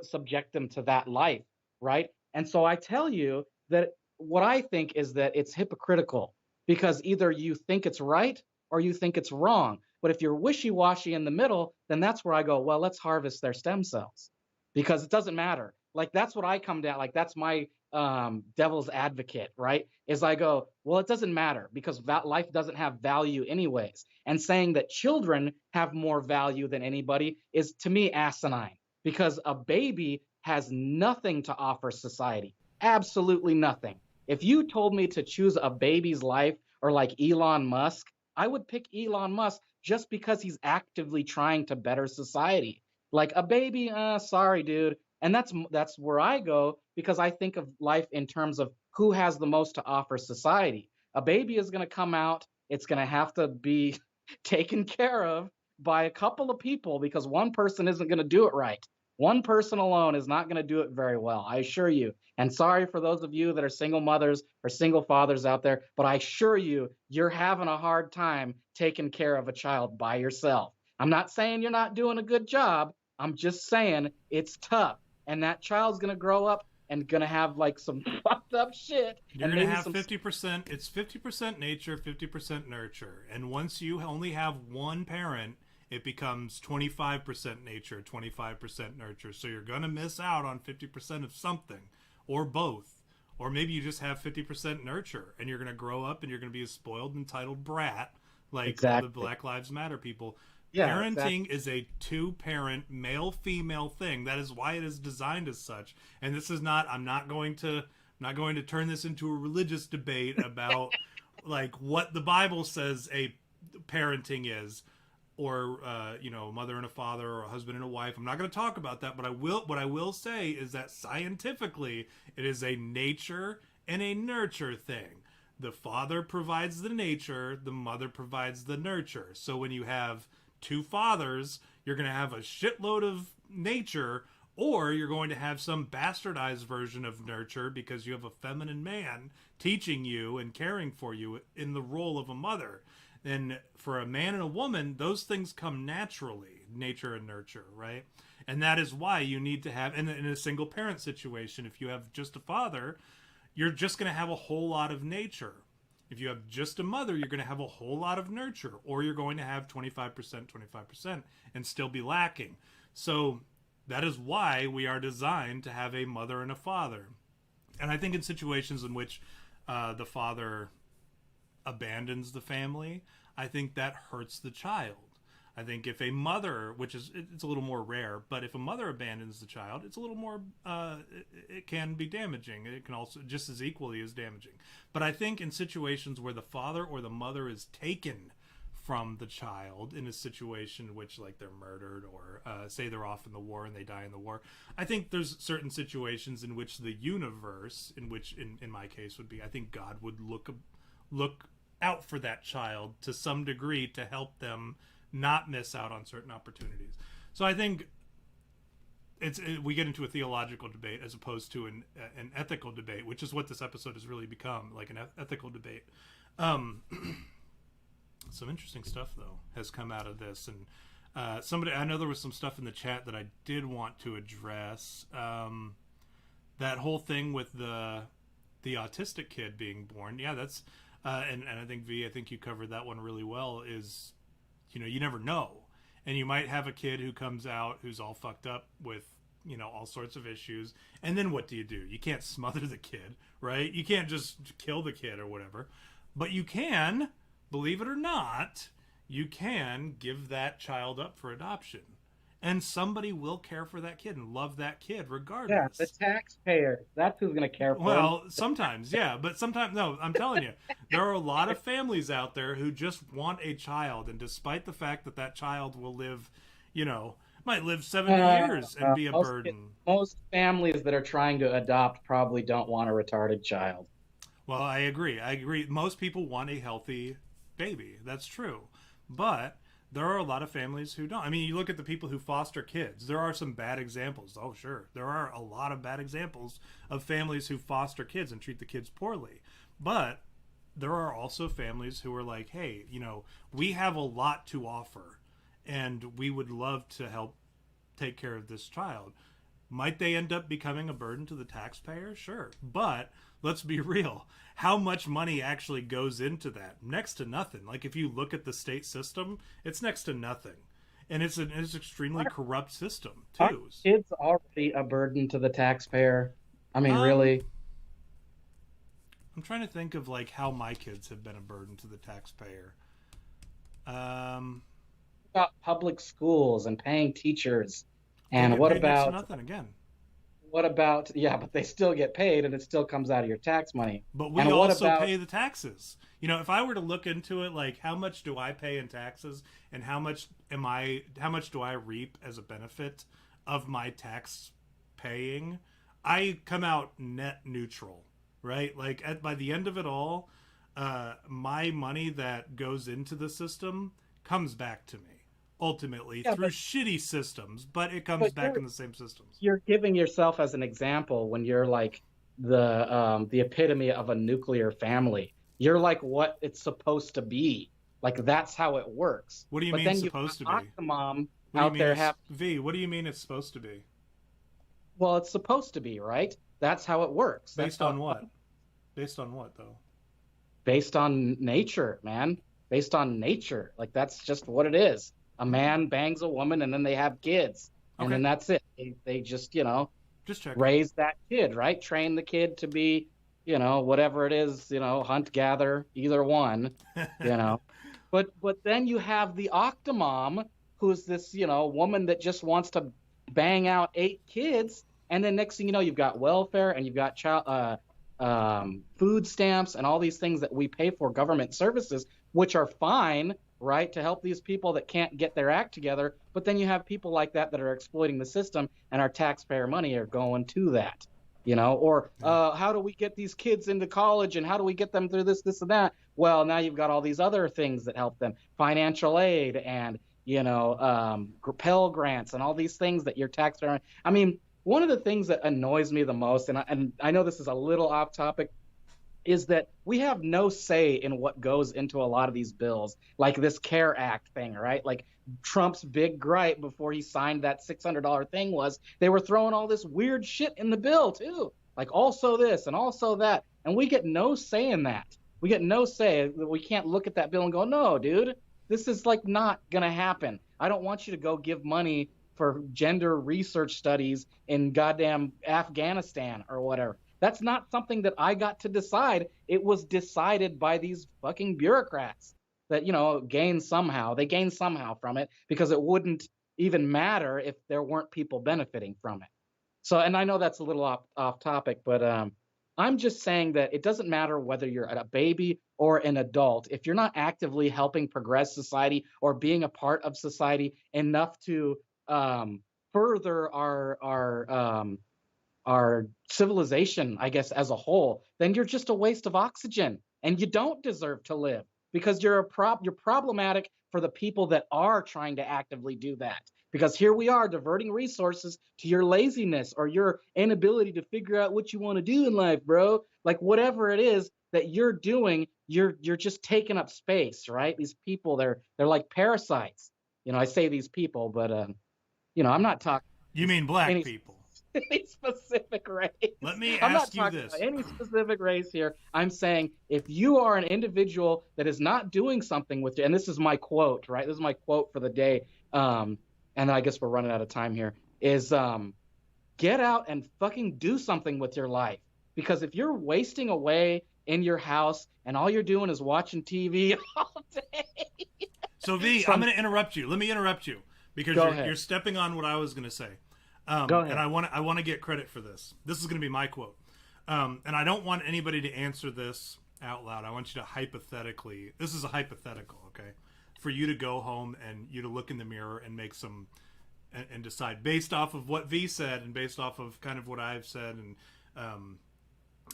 subject them to that life. Right. And so I tell you that what I think is that it's hypocritical, because either you think it's right or you think it's wrong. But if you're wishy-washy in the middle, then that's where I go, well, let's harvest their stem cells, because it doesn't matter. Like, that's what I come down, like, that's my devil's advocate, right? Is I go, well, it doesn't matter because life doesn't have value anyways. And saying that children have more value than anybody is, to me, asinine, because a baby has nothing to offer society, absolutely nothing. If you told me to choose a baby's life or like Elon Musk, I would pick Elon Musk just because he's actively trying to better society. Like a baby, sorry, dude. And that's where I go, because I think of life in terms of who has the most to offer society. A baby is going to come out. It's going to have to be taken care of by a couple of people because one person isn't going to do it right. One person alone is not going to do it very well, I assure you. And sorry for those of you that are single mothers or single fathers out there, but I assure you, you're having a hard time taking care of a child by yourself. I'm not saying you're not doing a good job. I'm just saying it's tough. And that child's going to grow up and going to have like some fucked up shit. You're going to have 50%. It's 50% nature, 50% nurture. And once you only have one parent, it becomes 25% nature, 25% nurture. So you're going to miss out on 50% of something, or both. Or maybe you just have 50% nurture, and you're going to grow up and you're going to be a spoiled, entitled brat like all the Black Lives Matter people. Yeah, parenting is a two-parent, male-female thing. That is why it is designed as such. And this is not, I'm not going to turn this into a religious debate about like what the Bible says a parenting is. Or a mother and a father, or a husband and a wife. I'm not going to talk about that, but what I will say is that scientifically, it is a nature and a nurture thing. The father provides the nature, the mother provides the nurture. So when you have two fathers, you're going to have a shitload of nature, or you're going to have some bastardized version of nurture because you have a feminine man teaching you and caring for you in the role of a mother. And for a man and a woman, those things come naturally, nature and nurture, right? And that is why you need to have, in a single parent situation, if you have just a father, you're just going to have a whole lot of nature. If you have just a mother, you're going to have a whole lot of nurture, or you're going to have 25% and still be lacking. So that is why we are designed to have a mother and a father. And I think in situations in which the father abandons the family, I think that hurts the child. I think if a mother, which is, it's a little more rare, but if a mother abandons the child, it's a little more, it can be damaging. It can also just as equally as damaging. But I think in situations where the father or the mother is taken from the child in a situation in which, like, they're murdered or say they're off in the war and they die in the war, I think there's certain situations in which the universe, in which in my case would be, I think God would look out for that child to some degree to help them not miss out on certain opportunities. So I think we get into a theological debate as opposed to an ethical debate, which is what this episode has really become, like an ethical debate. Some interesting stuff though has come out of this, and I know there was some stuff in the chat that I did want to address. That whole thing with the autistic kid being born, yeah, that's and I think I think you covered that one really well. Is, you never know. And you might have a kid who comes out who's all fucked up with, all sorts of issues. And then what do? You can't smother the kid, right? You can't just kill the kid or whatever. But you can, believe it or not, you can give that child up for adoption. And somebody will care for that kid and love that kid regardless. Yeah, the taxpayer. That's who's going to care for him. Well, sometimes, yeah. But sometimes, no, I'm telling you, there are a lot of families out there who just want a child. And despite the fact that that child will live, might live 70 years and be a burden. Most families that are trying to adopt probably don't want a retarded child. Well, I agree. Most people want a healthy baby. That's true. But there are a lot of families who don't. I mean, you look at the people who foster kids. There are some bad examples. Oh, sure. There are a lot of bad examples of families who foster kids and treat the kids poorly. But there are also families who are like, hey, we have a lot to offer, and we would love to help take care of this child. Might they end up becoming a burden to the taxpayer? Sure. But let's be real. How much money actually goes into that? Next to nothing. Like, if you look at the state system, it's next to nothing. And it's an extremely corrupt system, too. Are kids already a burden to the taxpayer? I mean, really? I'm trying to think of, like, how my kids have been a burden to the taxpayer. About public schools and paying teachers. And what about nothing again? What about, yeah, but they still get paid and it still comes out of your tax money. But we also pay the taxes. If I were to look into it, like, how much do I pay in taxes and how much do I reap as a benefit of my tax paying? I come out net neutral, right? Like, by the end of it all, my money that goes into the system comes back to me. Ultimately, through shitty systems, but it comes back in the same systems. You're giving yourself as an example when you're like the epitome of a nuclear family. You're like what it's supposed to be. Like, that's how it works. What do you mean it's supposed to be? Octomom out there what do you mean it's supposed to be? Well, it's supposed to be, right? That's how it works. Based on what? Based on what, though? Based on nature, man. Based on nature. Like, that's just what it is. A man bangs a woman and then they have kids. And then that's it. They just, raise that kid, right? Train the kid to be, whatever it is, hunt, gather, either one, But then you have the octomom, who's this, woman that just wants to bang out 8 kids. And then next thing you know, you've got welfare and you've got child food stamps and all these things that we pay for, government services, which are fine, right, to help these people that can't get their act together. But then you have people like that are exploiting the system, and our taxpayer money are going to that, or how do we get these kids into college and how do we get them through this, and that? Well, now you've got all these other things that help them, financial aid and, Pell Grants and all these things that your taxpayer. I mean, one of the things that annoys me the most, and I know this is a little off topic, is that we have no say in what goes into a lot of these bills, like this CARE Act thing, right? Like, Trump's big gripe before he signed that $600 thing was they were throwing all this weird shit in the bill too, like also this and also that, and we get no say in that. We get no say. We can't look at that bill and go, no, dude, this is like not gonna happen. I don't want you to go give money for gender research studies in goddamn Afghanistan or whatever. That's not something that I got to decide. It was decided by these fucking bureaucrats that, gain somehow. They gain somehow from it because it wouldn't even matter if there weren't people benefiting from it. So, and I know that's a little off topic, but I'm just saying that it doesn't matter whether you're a baby or an adult. If you're not actively helping progress society or being a part of society enough to further our civilization, I guess, as a whole, then you're just a waste of oxygen, and you don't deserve to live because you're problematic for the people that are trying to actively do that. Because here we are diverting resources to your laziness or your inability to figure out what you want to do in life, bro. Like whatever it is that you're doing, you're just taking up space, right? These people, they're like parasites. I say these people, but I'm not talking. You mean black people? Any specific race. Let me I'm not ask you talking this. about any specific race here. I'm saying if you are an individual that is not doing something with you, and this is my quote, right? This is my quote for the day. And I guess we're running out of time here. Is get out and fucking do something with your life. Because if you're wasting away in your house and all you're doing is watching TV all day. So V, I'm going to interrupt you. Let me interrupt you because you're stepping on what I was going to say. Go ahead. And I want to get credit for this. This is going to be my quote. And I don't want anybody to answer this out loud. I want you to hypothetically. This is a hypothetical, okay? For you to go home and you to look in the mirror and make some and decide based off of what V said and based off of kind of what I've said. And I'm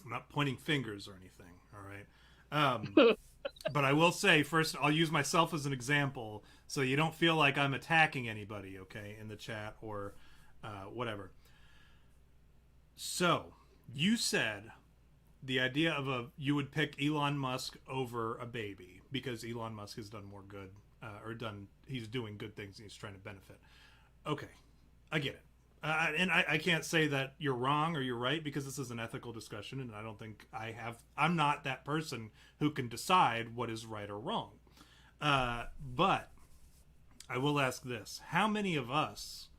not pointing fingers or anything. All right. But I will say first, I'll use myself as an example so you don't feel like I'm attacking anybody, okay, in the chat or whatever. So you said the idea of you would pick Elon Musk over a baby because Elon Musk has done more good he's doing good things and he's trying to benefit. Okay, I get it. And I can't say that you're wrong or you're right because this is an ethical discussion and I don't think I'm not that person who can decide what is right or wrong. But I will ask this. How many of us,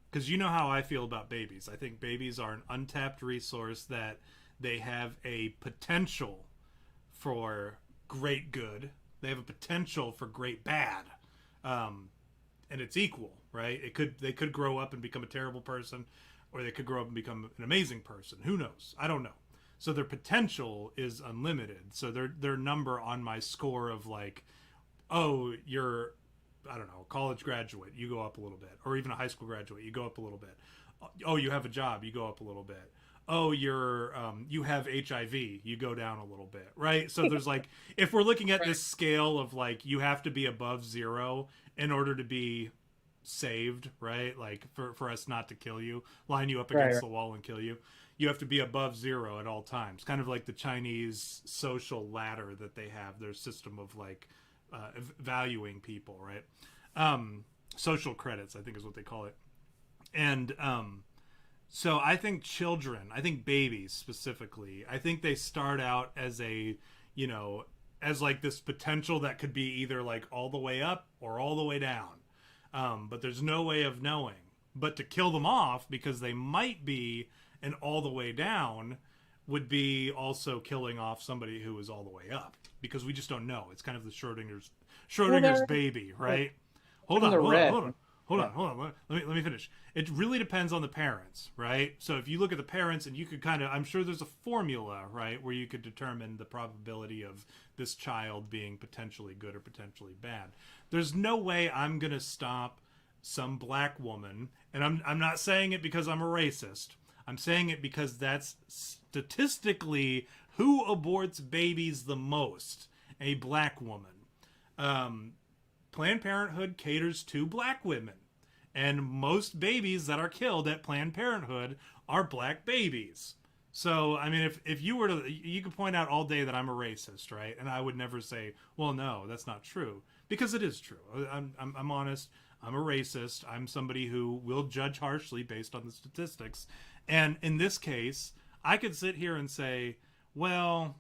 because you know how I feel about babies. I think babies are an untapped resource that they have a potential for great good. They have a potential for great bad. And it's equal, right? They could grow up and become a terrible person, or they could grow up and become an amazing person. Who knows? I don't know. So their potential is unlimited. So their number on my score of like, oh, you're, I don't know, a college graduate, you go up a little bit, or even a high school graduate, you go up a little bit. Oh, you have a job, you go up a little bit. Oh, you have HIV, you go down a little bit, right? So there's like, if we're looking at this scale of like, you have to be above 0 in order to be saved, right? Like for us not to kill you, line you up against the wall and kill you. You have to be above 0 at all times. Kind of like the Chinese social ladder that they have, their system of like valuing people, right? Social credits, I think is what they call it. And so I think babies specifically, I think they start out as as like this potential that could be either like all the way up or all the way down. But there's no way of knowing. But to kill them off because they might be an all the way down would be also killing off somebody who is all the way up because we just don't know. It's kind of the Schrodinger's baby, right? Hold on. Let me finish. It really depends on the parents, right? So if you look at the parents and you could I'm sure there's a formula, right, where you could determine the probability of this child being potentially good or potentially bad. There's no way I'm going to stop some black woman, and I'm not saying it because I'm a racist. I'm saying it because that's statistically who aborts babies the most, a black woman. Planned Parenthood caters to black women. And most babies that are killed at Planned Parenthood are black babies. So, I mean, if you were to, you could point out all day that I'm a racist, right? And I would never say, well, no, that's not true. Because it is true. I'm honest. I'm a racist. I'm somebody who will judge harshly based on the statistics. And in this case, I could sit here and say, well,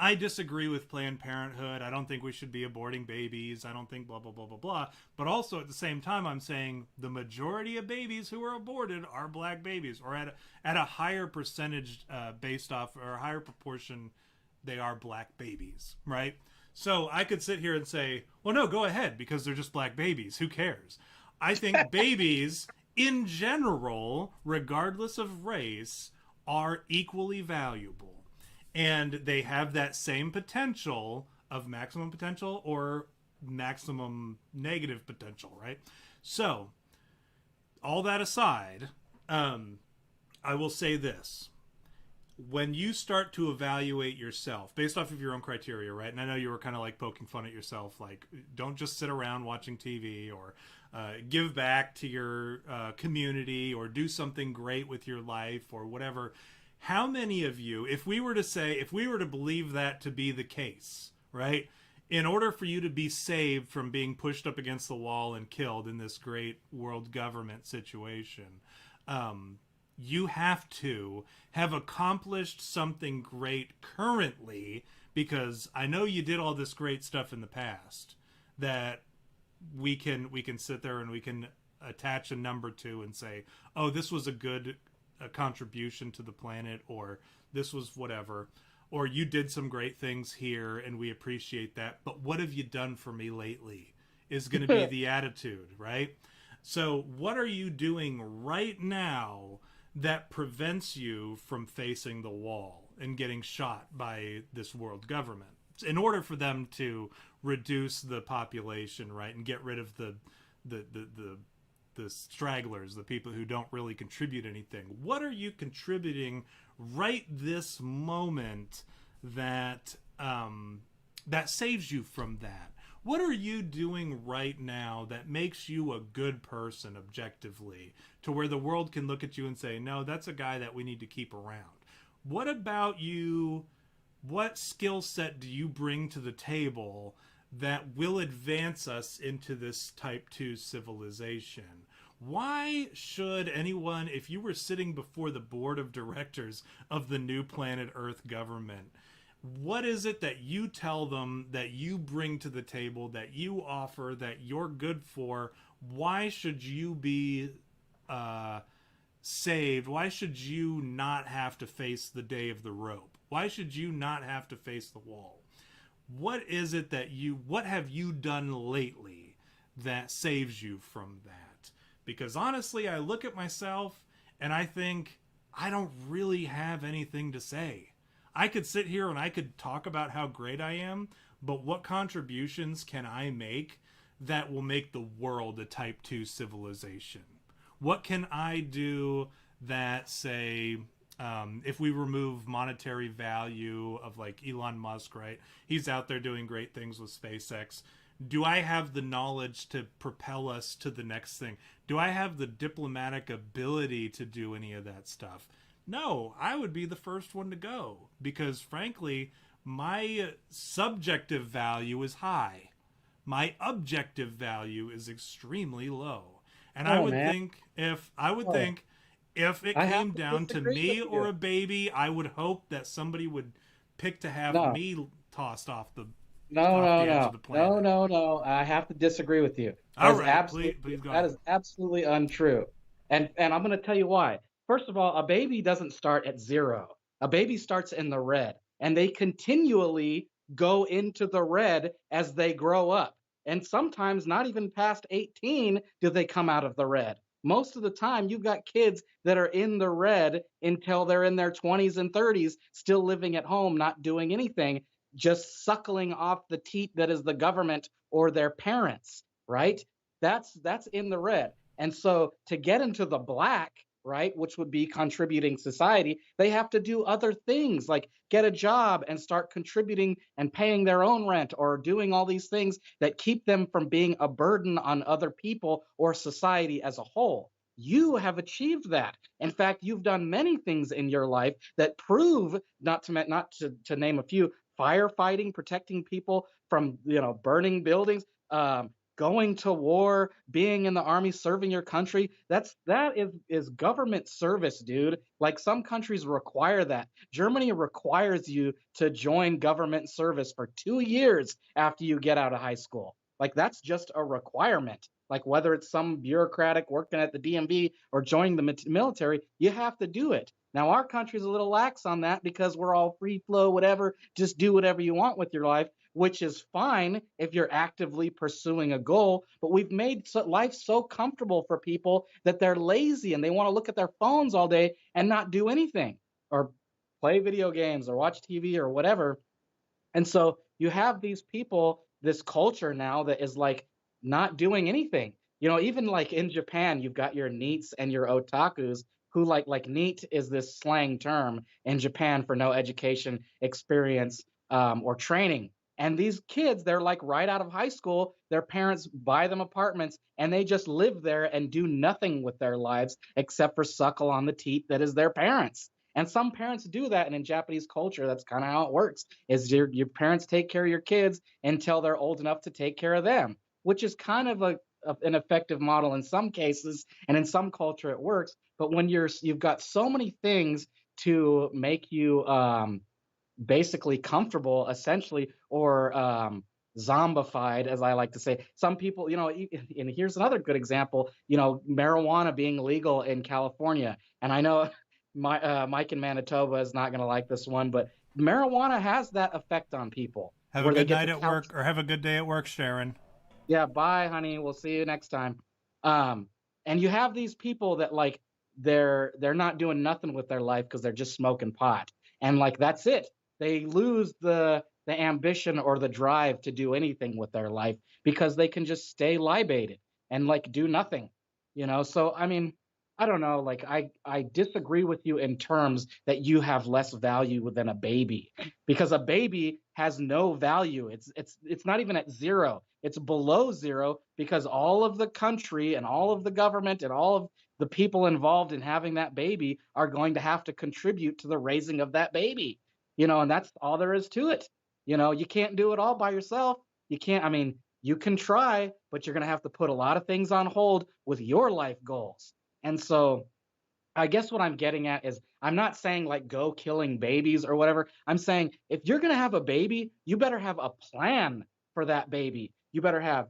I disagree with Planned Parenthood. I don't think we should be aborting babies. I don't think blah, blah, blah, blah, blah. But also at the same time, I'm saying the majority of babies who are aborted are black babies, or at a higher percentage based off, or a higher proportion, they are black babies, right? So I could sit here and say, well, no, go ahead, because they're just black babies. Who cares? I think babies in general, regardless of race, are equally valuable. And they have that same potential of maximum potential or maximum negative potential, right? So, all that aside, I will say this. When you start to evaluate yourself based off of your own criteria, right? And I know you were kind of like poking fun at yourself, like, don't just sit around watching TV, or give back to your community, or do something great with your life, or whatever. How many of you, if we were to believe that to be the case, right? In order for you to be saved from being pushed up against the wall and killed in this great world government situation, you have to have accomplished something great currently, because I know you did all this great stuff in the past that we can sit there and we can attach a number to and say, oh, this was a good contribution to the planet, or this was whatever, or you did some great things here and we appreciate that, but what have you done for me lately is going to be the attitude, right? So what are you doing right now that prevents you from facing the wall and getting shot by this world government in order for them to reduce the population, right, and get rid of the stragglers, the people who don't really contribute anything? What are you contributing right this moment that that saves you from that? What are you doing right now that makes you a good person objectively, to where the world can look at you and say, no, that's a guy that we need to keep around? What about you? What skill set do you bring to the table that will advance us into this type 2 civilization? Why should anyone, if you were sitting before the board of directors of the new planet Earth government, what is it that you tell them, that you bring to the table, that you offer, that you're good for? Why should you be saved? Why should you not have to face the day of the rope? Why should you not have to face the wall? What is it that what have you done lately that saves you from that? Because honestly, I look at myself and I think I don't really have anything to say. I could sit here and I could talk about how great I am, but what contributions can I make that will make the world a type 2 civilization? What can I do that, say, if we remove monetary value of like Elon Musk, right? He's out there doing great things with SpaceX. Do I have the knowledge to propel us to the next thing? Do I have the diplomatic ability to do any of that stuff? No, I would be the first one to go, because frankly, my subjective value is high. My objective value is extremely low. And I would think if it came down to me or a baby, I would hope that somebody would pick to have me tossed off the edge of the planet. No. I have to disagree with you. All right, please go that ahead. is absolutely untrue. And I'm going to tell you why. First of all, a baby doesn't start at 0. A baby starts in the red, and they continually go into the red as they grow up. And sometimes not even past 18 do they come out of the red. Most of the time, you've got kids that are in the red until they're in their 20s and 30s, still living at home, not doing anything, just suckling off the teat that is the government or their parents, right? That's in the red. And so to get into the black, right, which would be contributing society, they have to do other things like get a job and start contributing and paying their own rent, or doing all these things that keep them from being a burden on other people or society as a whole. You have achieved that. In fact, you've done many things in your life that prove, not to name a few, firefighting, protecting people from burning buildings, going to war, being in the army, serving your country, that is government service, dude. Like some countries require that. Germany requires you to join government service for 2 years after you get out of high school. Like that's just a requirement. Like whether it's some bureaucratic working at the DMV or joining the military, you have to do it. Now our country's a little lax on that because we're all free flow, whatever, just do whatever you want with your life, which is fine if you're actively pursuing a goal. But we've made life so comfortable for people that they're lazy and they want to look at their phones all day and not do anything or play video games or watch TV or whatever. And so you have these people, this culture now that is like not doing anything. You know, even like in Japan, you've got your neets and your otakus who like neat is this slang term in Japan for no education, experience, or training. And these kids, they're like right out of high school, their parents buy them apartments and they just live there and do nothing with their lives except for suckle on the teat that is their parents. And some parents do that. And in Japanese culture, that's kind of how it works is your parents take care of your kids until they're old enough to take care of them, which is kind of an effective model in some cases. And in some culture, it works. But when you've got so many things to make you basically comfortable, essentially, or zombified, as I like to say. Some people, you know, and here's another good example, you know, marijuana being legal in California. And I know Mike in Manitoba is not going to like this one, but marijuana has that effect on people. Have a good night at work, or have a good day at work, Sharon. Yeah, bye, honey. We'll see you next time. And you have these people that like they're not doing nothing with their life because they're just smoking pot, and like that's it. They lose the ambition or the drive to do anything with their life because they can just stay libated and like do nothing, you know. So I mean, I don't know. Like I disagree with you in terms that you have less value than a baby because a baby has no value. It's not even at zero. It's below zero because all of the country and all of the government and all of the people involved in having that baby are going to have to contribute to the raising of that baby. You know, and that's all there is to it. You know, you can't do it all by yourself. You can't, I mean, you can try, but you're going to have to put a lot of things on hold with your life goals. And so I guess what I'm getting at is I'm not saying like go killing babies or whatever. I'm saying if you're going to have a baby, you better have a plan for that baby. You better have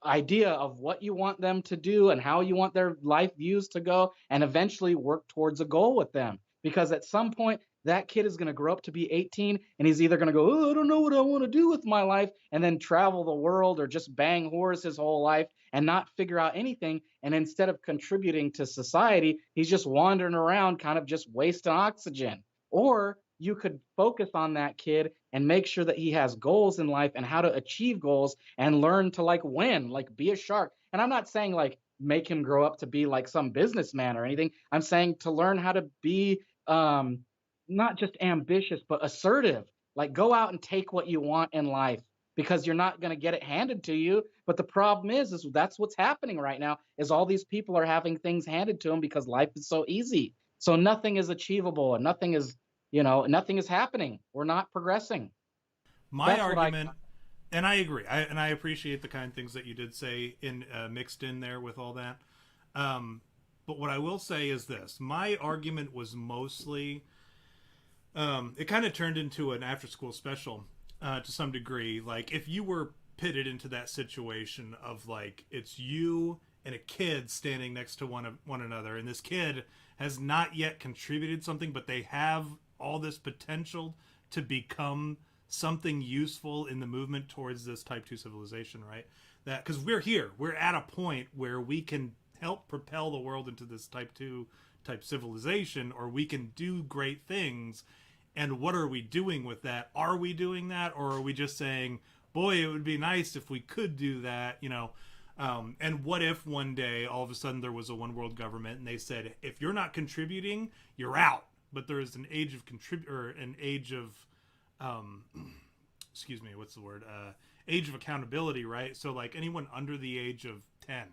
idea of what you want them to do and how you want their life views to go and eventually work towards a goal with them. Because at some point, that kid is going to grow up to be 18 and he's either going to go, oh, I don't know what I want to do with my life, and then travel the world or just bang whores his whole life and not figure out anything. And instead of contributing to society, he's just wandering around kind of just wasting oxygen. Or you could focus on that kid and make sure that he has goals in life and how to achieve goals and learn to like win, like be a shark. And I'm not saying like make him grow up to be like some businessman or anything. I'm saying to learn how to be not just ambitious, but assertive. Like go out and take what you want in life because you're not going to get it handed to you. But the problem is that's what's happening right now is all these people are having things handed to them because life is so easy. So nothing is achievable and nothing is, you know, nothing is happening. We're not progressing. My argument, and I agree, and I appreciate the kind things that you did say in mixed in there with all that. But what I will say is this. My argument was mostly, it kind of turned into an after-school special to some degree. Like, if you were pitted into that situation of, like, it's you and a kid standing next to one another, and this kid has not yet contributed something, but they have all this potential to become something useful in the movement towards this type 2 civilization, right? That because we're at a point where we can help propel the world into this type 2 type civilization, or we can do great things. And what are we doing with that? Are we doing that, or are we just saying, boy, it would be nice if we could do that, you know? And what if one day all of a sudden there was a one world government and they said, if you're not contributing, you're out. But there is an age of excuse me, what's the word? Age of accountability, right? So like anyone under the age of 10,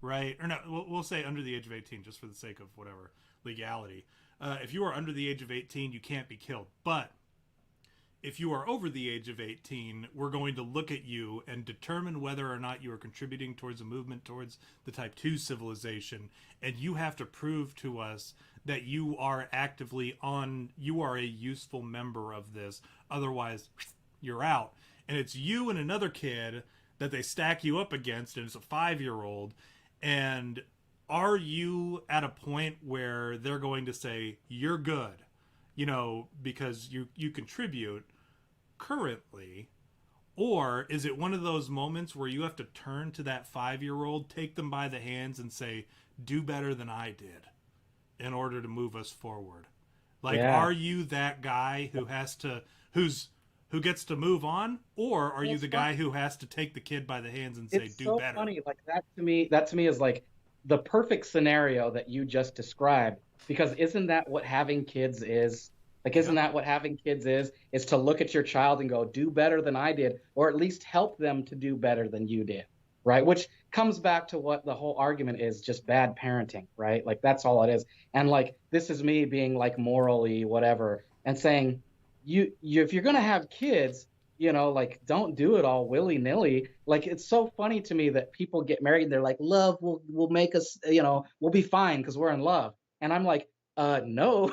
right? Or no, we'll say under the age of 18, just for the sake of whatever legality. If you are under the age of 18, you can't be killed. But if you are over the age of 18, we're going to look at you and determine whether or not you are contributing towards a movement towards the type 2 civilization. And you have to prove to us that you are you are a useful member of this. Otherwise, you're out. And it's you and another kid that they stack you up against, and it's a 5-year-old. And are you at a point where they're going to say, you're good, because you contribute currently? Or is it one of those moments where you have to turn to that 5-year-old, take them by the hands and say, do better than I did in order to move us forward? Like, are you that guy who who gets to move on, or are you the guy who has to take the kid by the hands and say, do better? It's so funny. Like, that to me is like the perfect scenario that you just described, because isn't that what having kids is? Like, isn't that what having kids is to look at your child and go, do better than I did, or at least help them to do better than you did, right? Which comes back to what the whole argument is, just bad parenting, right? Like, that's all it is. And like, this is me being like morally whatever and saying, you if you're going to have kids, like, don't do it all willy-nilly. Like, it's so funny to me that people get married and they're like, love will make us, we'll be fine because we're in love. And I'm like, no,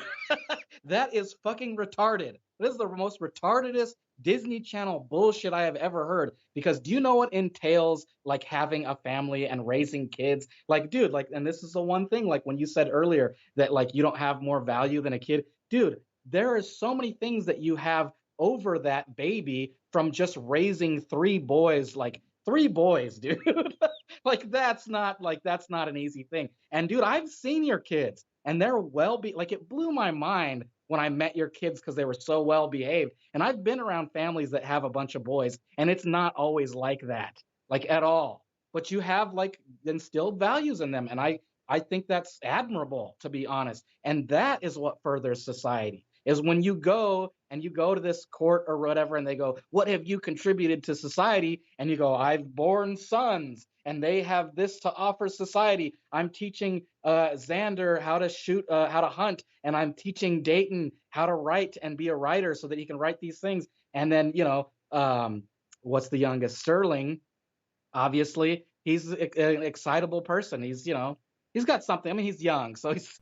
that is fucking retarded. This is the most retardedest Disney Channel bullshit I have ever heard. Because do you know what entails like having a family and raising kids? Like, dude, like, and this is the one thing, like when you said earlier that like you don't have more value than a kid, dude, there are so many things that you have over that baby from just raising 3 boys, like 3 boys, dude. like that's not an easy thing. And dude, I've seen your kids and they're like, it blew my mind when I met your kids because they were so well behaved. And I've been around families that have a bunch of boys and it's not always like that, like at all. But you have like instilled values in them. And I think that's admirable, to be honest. And that is what furthers society. Is when you go to this court or whatever, and they go, what have you contributed to society? And you go, I've borne sons, and they have this to offer society. I'm teaching Xander how to shoot, how to hunt, and I'm teaching Dayton how to write and be a writer so that he can write these things. And then, what's the youngest? Sterling, obviously, he's an excitable person. He's, he's got something. I mean, he's young, so he's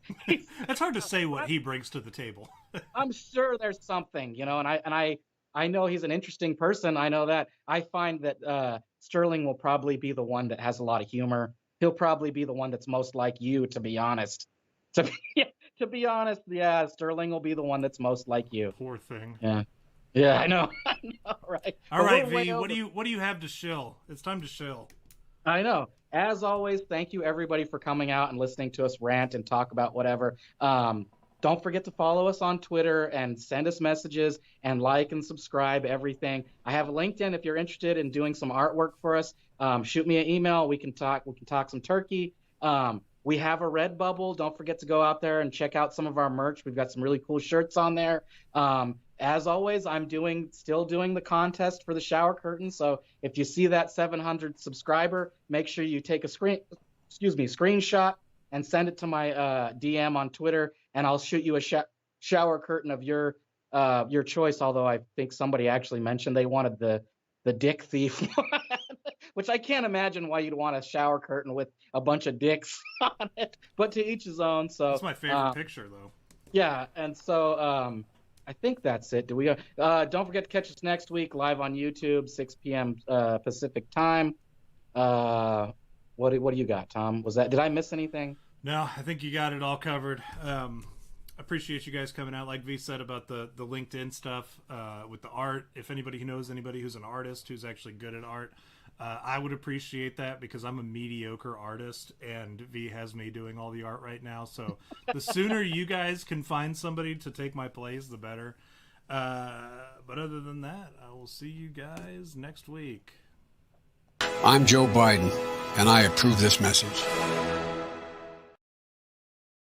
it's hard to say what he brings to the table. I'm sure there's something, and I know he's an interesting person. I know that. I find that Sterling will probably be the one that has a lot of humor. He'll probably be the one that's most like you, to be honest. To be honest, yeah, Sterling will be the one that's most like you. Poor thing. Yeah, I know, right? All right, V, what do you have to shill? It's time to shill. I know. As always, thank you everybody for coming out and listening to us rant and talk about whatever. Don't forget to follow us on Twitter and send us messages and like and subscribe, everything. I have LinkedIn if you're interested in doing some artwork for us. Shoot me an email. We can talk some turkey. We have a Redbubble. Don't forget to go out there and check out some of our merch. We've got some really cool shirts on there. As always, I'm still doing the contest for the shower curtain. So if you see that 700 subscriber, make sure you take a screenshot and send it to my DM on Twitter, and I'll shoot you a shower curtain of your choice. Although I think somebody actually mentioned they wanted the dick thief one, which I can't imagine why you'd want a shower curtain with a bunch of dicks on it. But to each his own. So that's my favorite picture, though. Yeah, and so I think that's it. Don't forget to catch us next week live on YouTube, 6 p.m. Pacific time. What do you got, Tom? Did I miss anything? No, I think you got it all covered. Appreciate you guys coming out. Like V said about the LinkedIn stuff with the art. If anybody knows anybody who's an artist who's actually good at art, I would appreciate that because I'm a mediocre artist and V has me doing all the art right now. So the sooner you guys can find somebody to take my place, the better. But other than that, I will see you guys next week. I'm Joe Biden, and I approve this message.